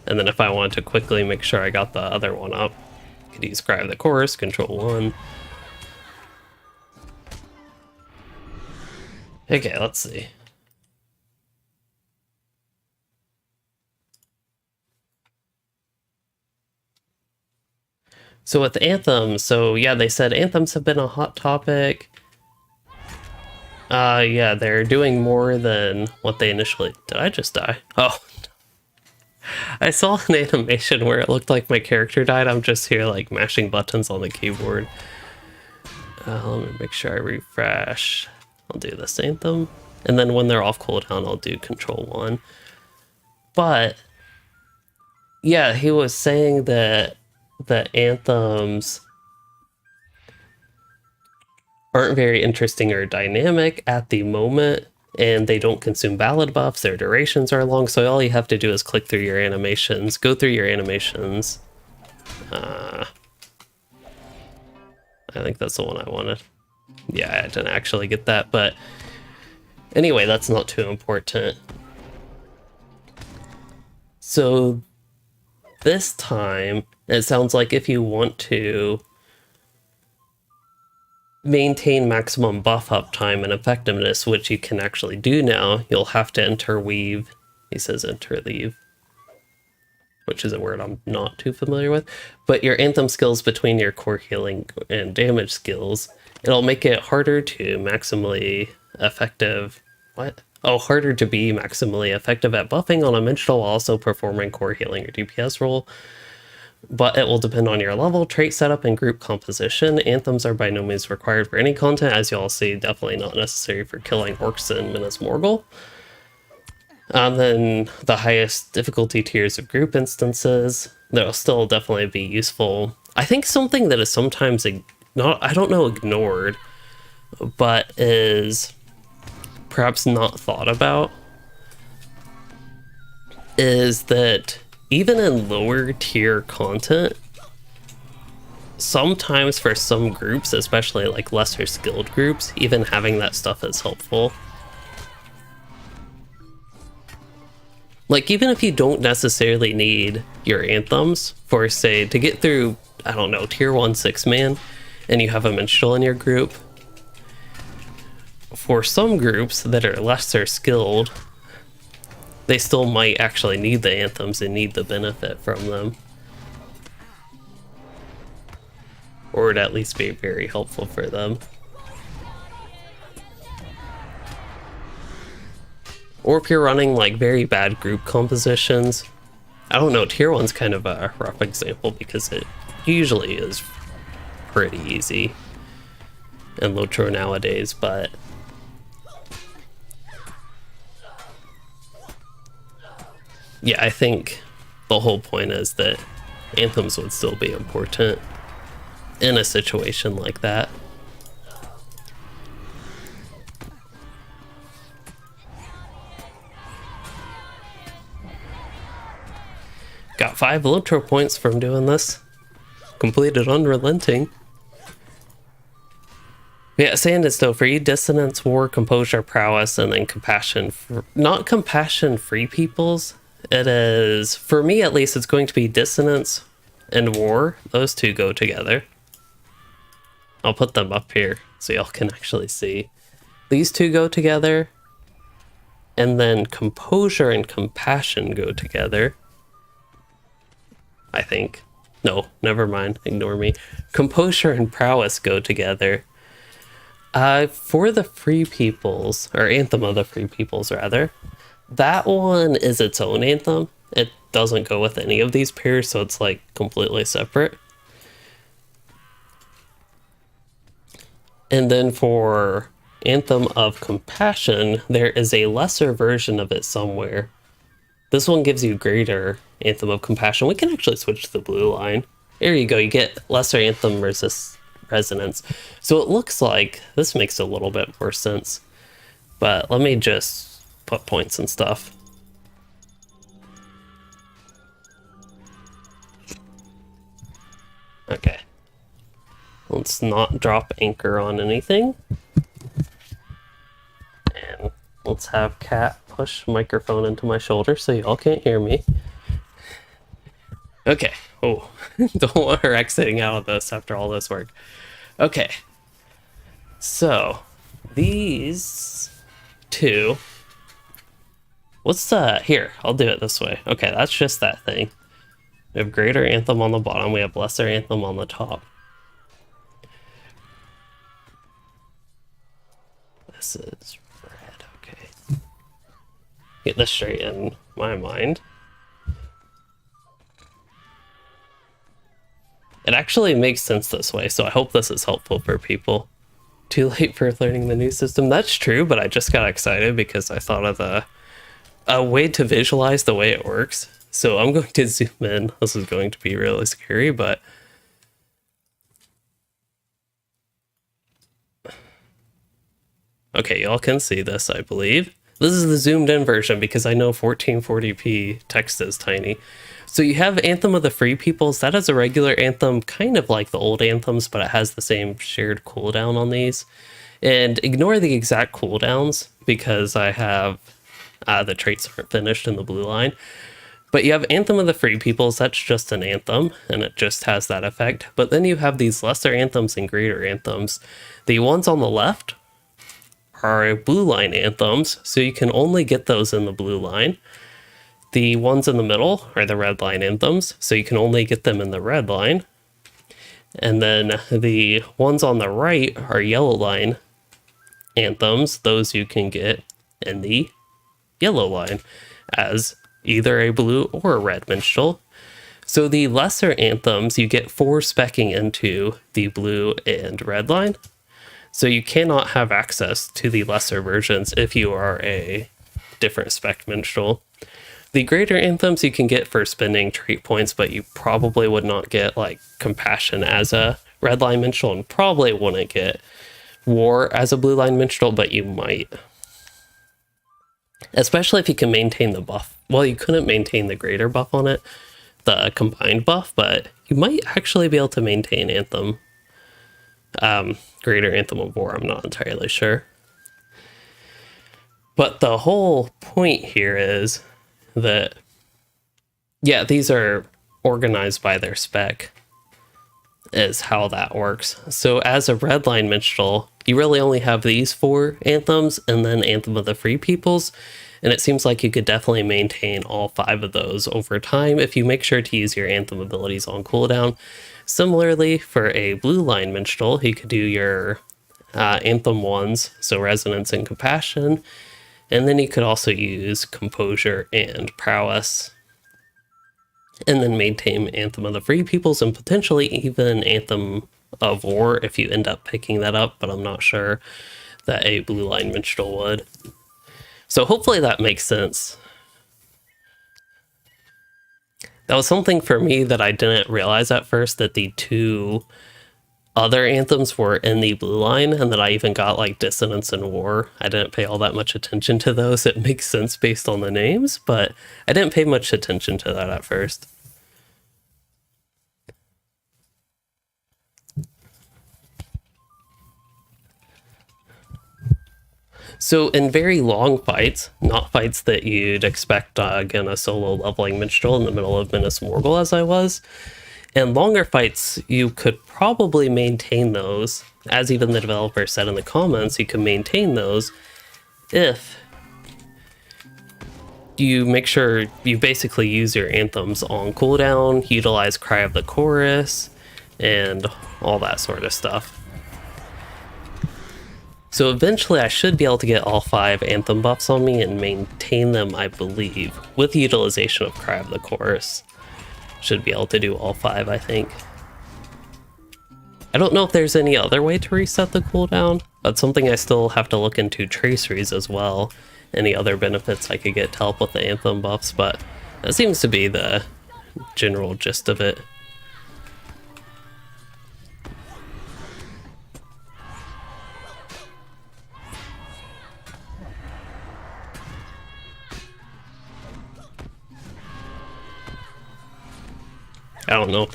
Speaker 1: and then if I wanted to quickly make sure I got the other one up, I could use Cry of the Chorus, Control 1. Okay, let's see. So with anthems, so yeah, they said anthems have been a hot topic. Yeah, they're doing more than what they initially... Did I just die? Oh. I saw an animation where it looked like my character died. I'm just here, like, mashing buttons on the keyboard. Let me make sure I refresh. I'll do this anthem. And then when they're off cooldown, I'll do Control 1. But, yeah, he was saying that the anthems aren't very interesting or dynamic at the moment, and they don't consume ballad buffs, their durations are long, so all you have to do is click through your animations, go through your animations. I think that's the one I wanted. Yeah, I didn't actually get that, but anyway, that's not too important. So this time, it sounds like if you want to maintain maximum buff uptime and effectiveness, which you can actually do now, you'll have to interweave. He says interleave, which is a word I'm not too familiar with. But your anthem skills between your core healing and damage skills, it'll make it harder to maximally effective... What? Oh, harder to be maximally effective at buffing on a minstrel while also performing core healing or DPS role. But it will depend on your level, trait setup, and group composition. Anthems are by no means required for any content, as you all see, definitely not necessary for killing orcs in Minas Morgul. Then the highest difficulty tiers of group instances, that'll still definitely be useful. I think something that is sometimes I don't know, ignored, but is perhaps not thought about, is that even in lower tier content, sometimes for some groups, especially like lesser skilled groups, even having that stuff is helpful. Like, even if you don't necessarily need your anthems for, say, to get through, I don't know, tier 1 6-man, and you have a minstrel in your group, for some groups that are lesser skilled, they still might actually need the anthems and need the benefit from them. Or it'd at least be very helpful for them. Or if you're running like very bad group compositions, I don't know, tier 1's kind of a rough example because it usually is pretty easy in LOTRO nowadays, but yeah, I think the whole point is that anthems would still be important in a situation like that. Got 5 LOTRO points from doing this. Completed Unrelenting. Yeah, saying it's still free dissonance, war, composure, prowess, and then compassion. Not compassion free peoples. It is, for me at least, it's going to be dissonance and war. Those two go together. I'll put them up here so y'all can actually see. These two go together. And then composure and compassion go together. I think. No, never mind. Ignore me. Composure and prowess go together. For the Free Peoples, or Anthem of the Free Peoples, rather, that one is its own anthem. It doesn't go with any of these pairs, so it's like completely separate. And then for Anthem of Compassion, there is a lesser version of it somewhere. This one gives you greater Anthem of Compassion. We can actually switch to the blue line. There you go, you get lesser Anthem resonance. So it looks like this makes a little bit more sense. But let me just put points and stuff. Okay. Let's not drop anchor on anything. And let's have Cat push microphone into my shoulder so y'all can't hear me. Okay. Oh, don't want her exiting out of this after all this work. Okay. So, these two. What's here, I'll do it this way. Okay, that's just that thing. We have greater anthem on the bottom. We have lesser anthem on the top. This is red, okay. Get this straight in my mind. It actually makes sense this way, so I hope this is helpful for people. Too late for learning the new system. That's true, but I just got excited because I thought of a way to visualize the way it works. So I'm going to zoom in. This is going to be really scary, but okay, y'all can see this, I believe. This is the zoomed in version because I know 1440p text is tiny. So you have Anthem of the Free Peoples. That is a regular anthem, kind of like the old anthems, but it has the same shared cooldown on these. And ignore the exact cooldowns because I have the traits aren't finished in the blue line. But you have Anthem of the Free Peoples. That's just an anthem, and it just has that effect. But then you have these lesser anthems and greater anthems. The ones on the left are blue line anthems, so you can only get those in the blue line. The ones in the middle are the red line anthems, so you can only get them in the red line. And then the ones on the right are yellow line anthems. Those you can get in the yellow line as either a blue or a red minstrel. So the lesser anthems, you get 4 specking into the blue and red line. So you cannot have access to the lesser versions if you are a different spec minstrel. The greater anthems you can get for spending trait points, but you probably would not get like compassion as a red line minstrel, and probably wouldn't get war as a blue line minstrel, but you might. Especially if you can maintain the buff. Well, you couldn't maintain the greater buff on it, the combined buff, but you might actually be able to maintain Anthem. Greater Anthem of War, I'm not entirely sure. But the whole point here is that, yeah, these are organized by their spec, is how that works. So as a red line minstrel, you really only have these 4 anthems and then Anthem of the Free Peoples, and it seems like you could definitely maintain all 5 of those over time if you make sure to use your Anthem abilities on cooldown. Similarly, for a blue line minstrel, you could do your Anthem ones, so Resonance and Compassion, and then you could also use Composure and Prowess, and then maintain Anthem of the Free Peoples and potentially even Anthem of War if you end up picking that up, but I'm not sure that a blue line minstrel would. So hopefully that makes sense. That was something for me that I didn't realize at first, that the 2 other anthems were in the blue line, and that I even got like Dissonance and War. I didn't pay all that much attention to those. It makes sense based on the names, but I didn't pay much attention to that at first. So in very long fights, not fights that you'd expect again a solo leveling minstrel in the middle of Minas Morgul as I was, in longer fights you could probably maintain those, as even the developer said in the comments, you can maintain those if you make sure you basically use your anthems on cooldown, utilize Cry of the Chorus, and all that sort of stuff. So eventually I should be able to get all 5 Anthem buffs on me and maintain them, I believe, with the utilization of Cry of the Chorus. Should be able to do all 5, I think. I don't know if there's any other way to reset the cooldown. That's something I still have to look into traceries as well. Any other benefits I could get to help with the Anthem buffs, but that seems to be the general gist of it. I don't know if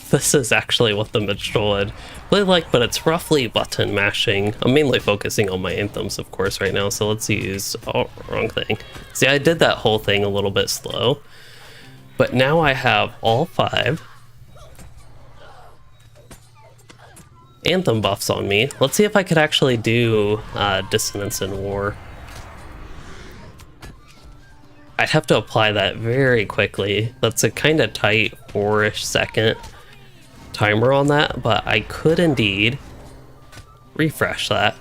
Speaker 1: this is actually what the minstrel would play like, but it's roughly button mashing. I'm mainly focusing on my anthems, of course, right now, so let's use... Oh, wrong thing. See, I did that whole thing a little bit slow, but now I have all 5 Anthem buffs on me. Let's see if I could actually do Dissonance and War. I'd have to apply that very quickly. That's a kind of tight 4-ish second timer on that, but I could indeed refresh that.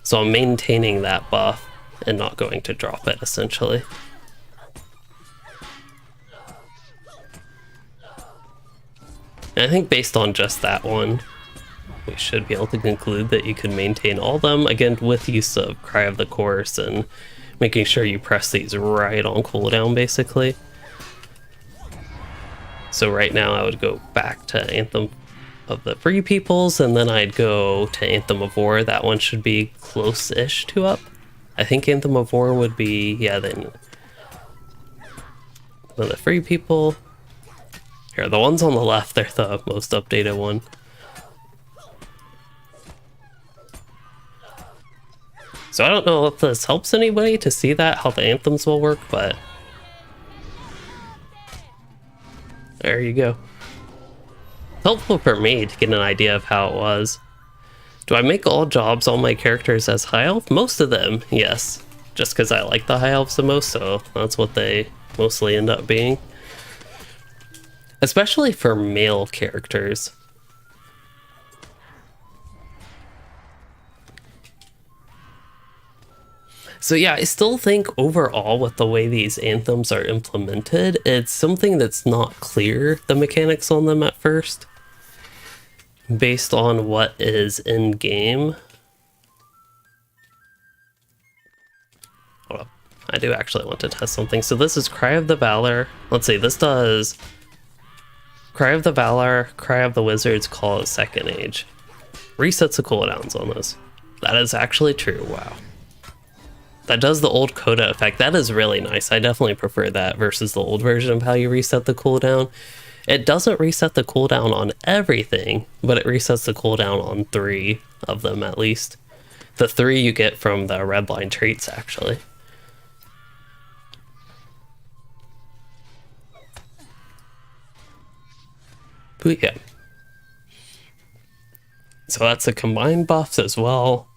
Speaker 1: So I'm maintaining that buff and not going to drop it, essentially. And I think based on just that one, we should be able to conclude that you can maintain all of them, again, with use of Cry of the Chorus and making sure you press these right on cooldown, basically. So right now I would go back to Anthem of the Free Peoples, and then I'd go to Anthem of War. That one should be close-ish to up. I think Anthem of War would be, yeah, then the Free People. Here, the ones on the left, they're the most updated one. So I don't know if this helps anybody to see that, how the anthems will work, but there you go. Helpful for me to get an idea of how it was. Do I make all jobs on my characters as high elf? Most of them, yes. Just because I like the high elves the most, so that's what they mostly end up being. Especially for male characters. So yeah, I still think overall with the way these anthems are implemented, it's something that's not clear, the mechanics on them at first, based on what is in game. Hold up. I do actually want to test something. So this is Cry of the Valor. Let's see, this does Cry of the Valor, Cry of the Wizards, Call of Second Age. Resets the cooldowns on this. That is actually true, wow. That does the old Coda effect. That is really nice. I definitely prefer that versus the old version of how you reset the cooldown. It doesn't reset the cooldown on everything, but it resets the cooldown on 3 of them at least. The 3 you get from the redline traits, actually. But yeah. So that's the combined buffs as well.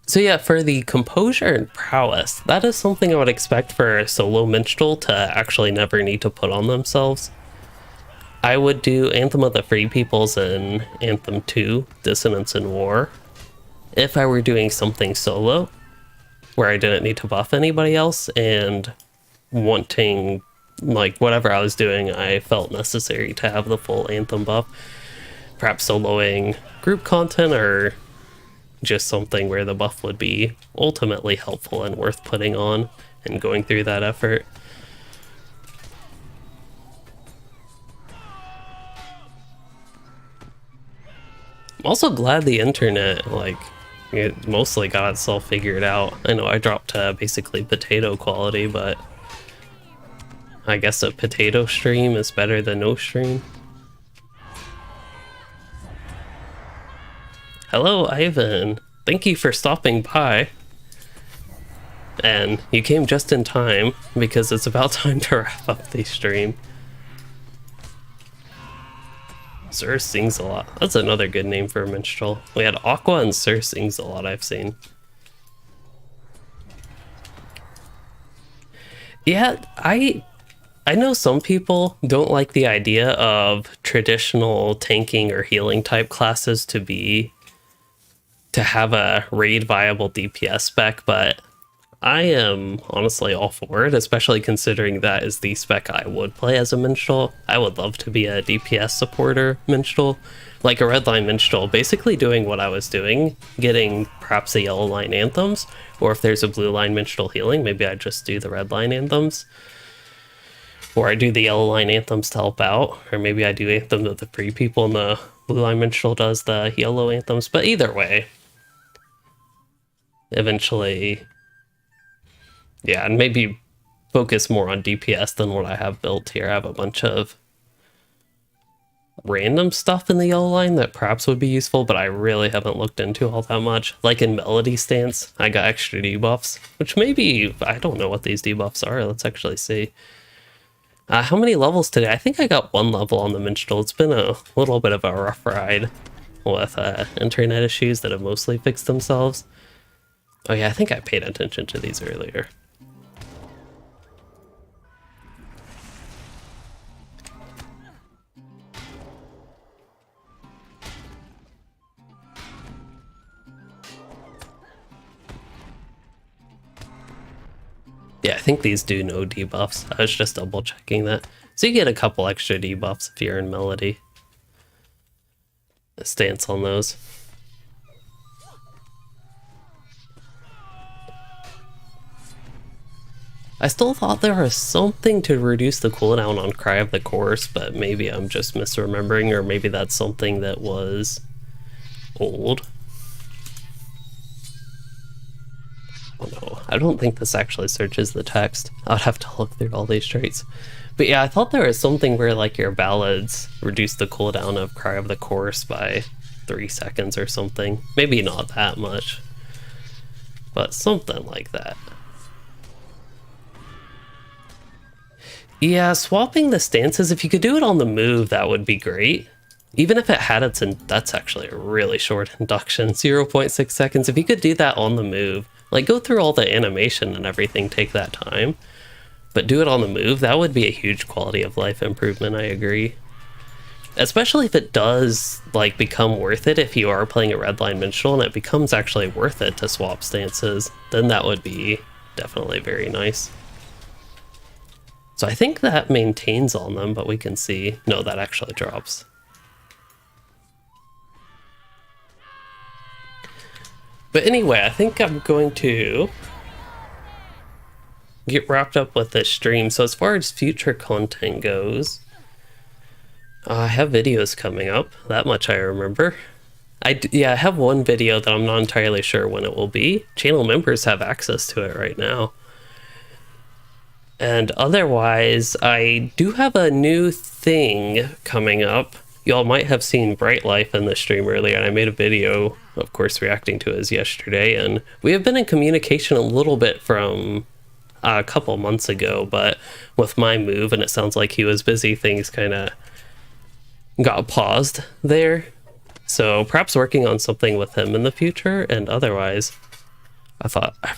Speaker 1: So yeah, for the composure and prowess, that is something I would expect for a solo minstrel to actually never need to put on themselves. I would do Anthem of the Free Peoples and Anthem 2, Dissonance and War, if I were doing something solo, where I didn't need to buff anybody else, and wanting, like, whatever I was doing, I felt necessary to have the full Anthem buff. Perhaps soloing group content, or just something where the buff would be ultimately helpful and worth putting on and going through that effort. I'm also glad the internet, like, it mostly got itself figured out. I know I dropped to basically potato quality, but I guess a potato stream is better than no stream. Hello, Ivan. Thank you for stopping by. And you came just in time, because it's about time to wrap up the stream. Sir Sings a Lot. That's another good name for a minstrel. We had Aqua and Sir Sings a Lot I've seen. Yeah, I know some people don't like the idea of traditional tanking or healing type classes to have a raid viable DPS spec, but I am honestly all for it, especially considering that is the spec I would play as a minstrel. I would love to be a DPS supporter minstrel, like a redline minstrel, basically doing what I was doing, getting perhaps the yellow line anthems, or if there's a blue line minstrel healing, maybe I just do the red line anthems. Or I do the yellow line anthems to help out, or maybe I do anthem to the free people and the blue line minstrel does the yellow anthems, but either way, eventually, yeah, and maybe focus more on DPS than what I have built here. I have a bunch of random stuff in the yellow line that perhaps would be useful, but I really haven't looked into all that much. Like in Melody Stance, I got extra debuffs, which maybe, I don't know what these debuffs are. Let's actually see. How many levels today? I think I got 1 level on the Minstrel. It's been a little bit of a rough ride with internet issues that have mostly fixed themselves. Oh yeah, I think I paid attention to these earlier. Yeah, I think these do no debuffs. I was just double checking that. So you get a couple extra debuffs if you're in Melody. A stance on those. I still thought there was something to reduce the cooldown on Cry of the Chorus, but maybe I'm just misremembering, or maybe that's something that was old. Oh no, I don't think this actually searches the text. I'd have to look through all these traits. But yeah, I thought there was something where like your ballads reduce the cooldown of Cry of the Chorus by 3 seconds or something. Maybe not that much, but something like that. Yeah, swapping the stances, if you could do it on the move, that would be great. Even if it had its, that's actually a really short induction, 0.6 seconds. If you could do that on the move, like go through all the animation and everything, take that time, but do it on the move, that would be a huge quality of life improvement, I agree. Especially if it does like become worth it, if you are playing a redline minstrel and it becomes actually worth it to swap stances, then that would be definitely very nice. So I think that maintains on them, but we can see, no, that actually drops. But anyway, I think I'm going to get wrapped up with this stream. So as far as future content goes, I have videos coming up. That much I remember. Yeah, I have one video that I'm not entirely sure when it will be. Channel members have access to it right now. And otherwise, I do have a new thing coming up. Y'all might have seen Bright Life in the stream earlier, and I made a video, of course, reacting to his yesterday. And we have been in communication a little bit from a couple months ago, but with my move, and it sounds like he was busy, things kind of got paused there. So perhaps working on something with him in the future, and otherwise, I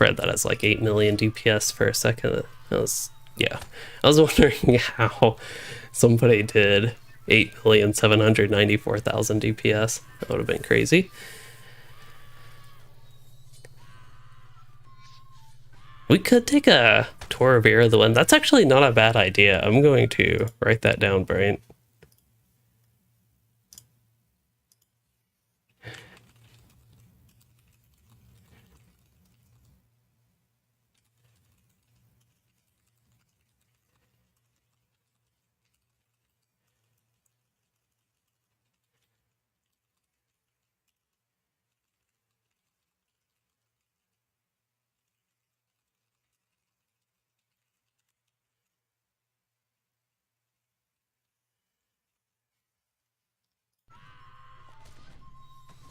Speaker 1: read that as like 8 million DPS for a second. Yeah. I was wondering how somebody did 8,794,000 DPS. That would have been crazy. We could take a tour of Era of the Wind. That's actually not a bad idea. I'm going to write that down, Brian.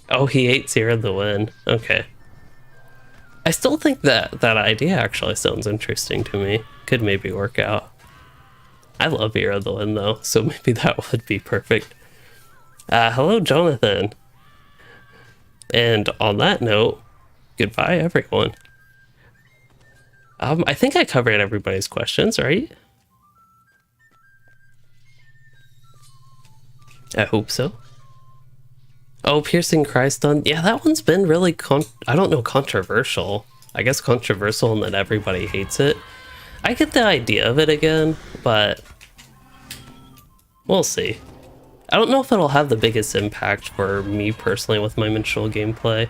Speaker 1: Oh, he ate Era of the Wind. Okay. I still think that idea actually sounds interesting to me. Could maybe work out. I love Era of the Wind though, so maybe that would be perfect. Hello, Jonathan. And on that note, goodbye, everyone. I think I covered everybody's questions, right? I hope so. Oh, Piercing Cry Stun. Yeah, that one's been really I don't know, controversial. I guess controversial in that everybody hates it. I get the idea of it again, but we'll see. I don't know if it'll have the biggest impact for me personally with my Minstrel gameplay,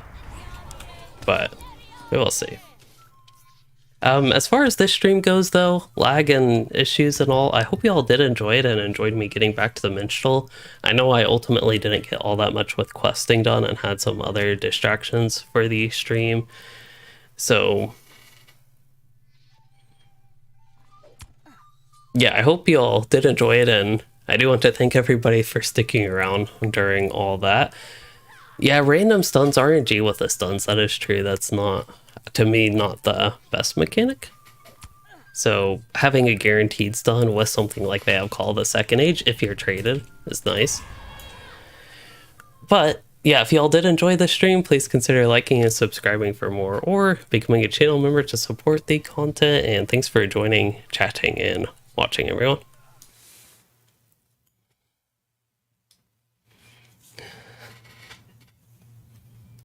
Speaker 1: but we will see. As far as this stream goes though, lag and issues and all, I hope you all did enjoy it and enjoyed me getting back to the Minstrel. I know I ultimately didn't get all that much with questing done and had some other distractions for the stream. So yeah, I hope you all did enjoy it, and I do want to thank everybody for sticking around during all that. Yeah, random stuns, RNG with the stuns, that is true. That's not, to me, not the best mechanic. So having a guaranteed stun with something like they have called a second age, if you're traded, is nice. But yeah, if y'all did enjoy the stream, please consider liking and subscribing for more, or becoming a channel member to support the content. And thanks for joining, chatting, and watching, everyone.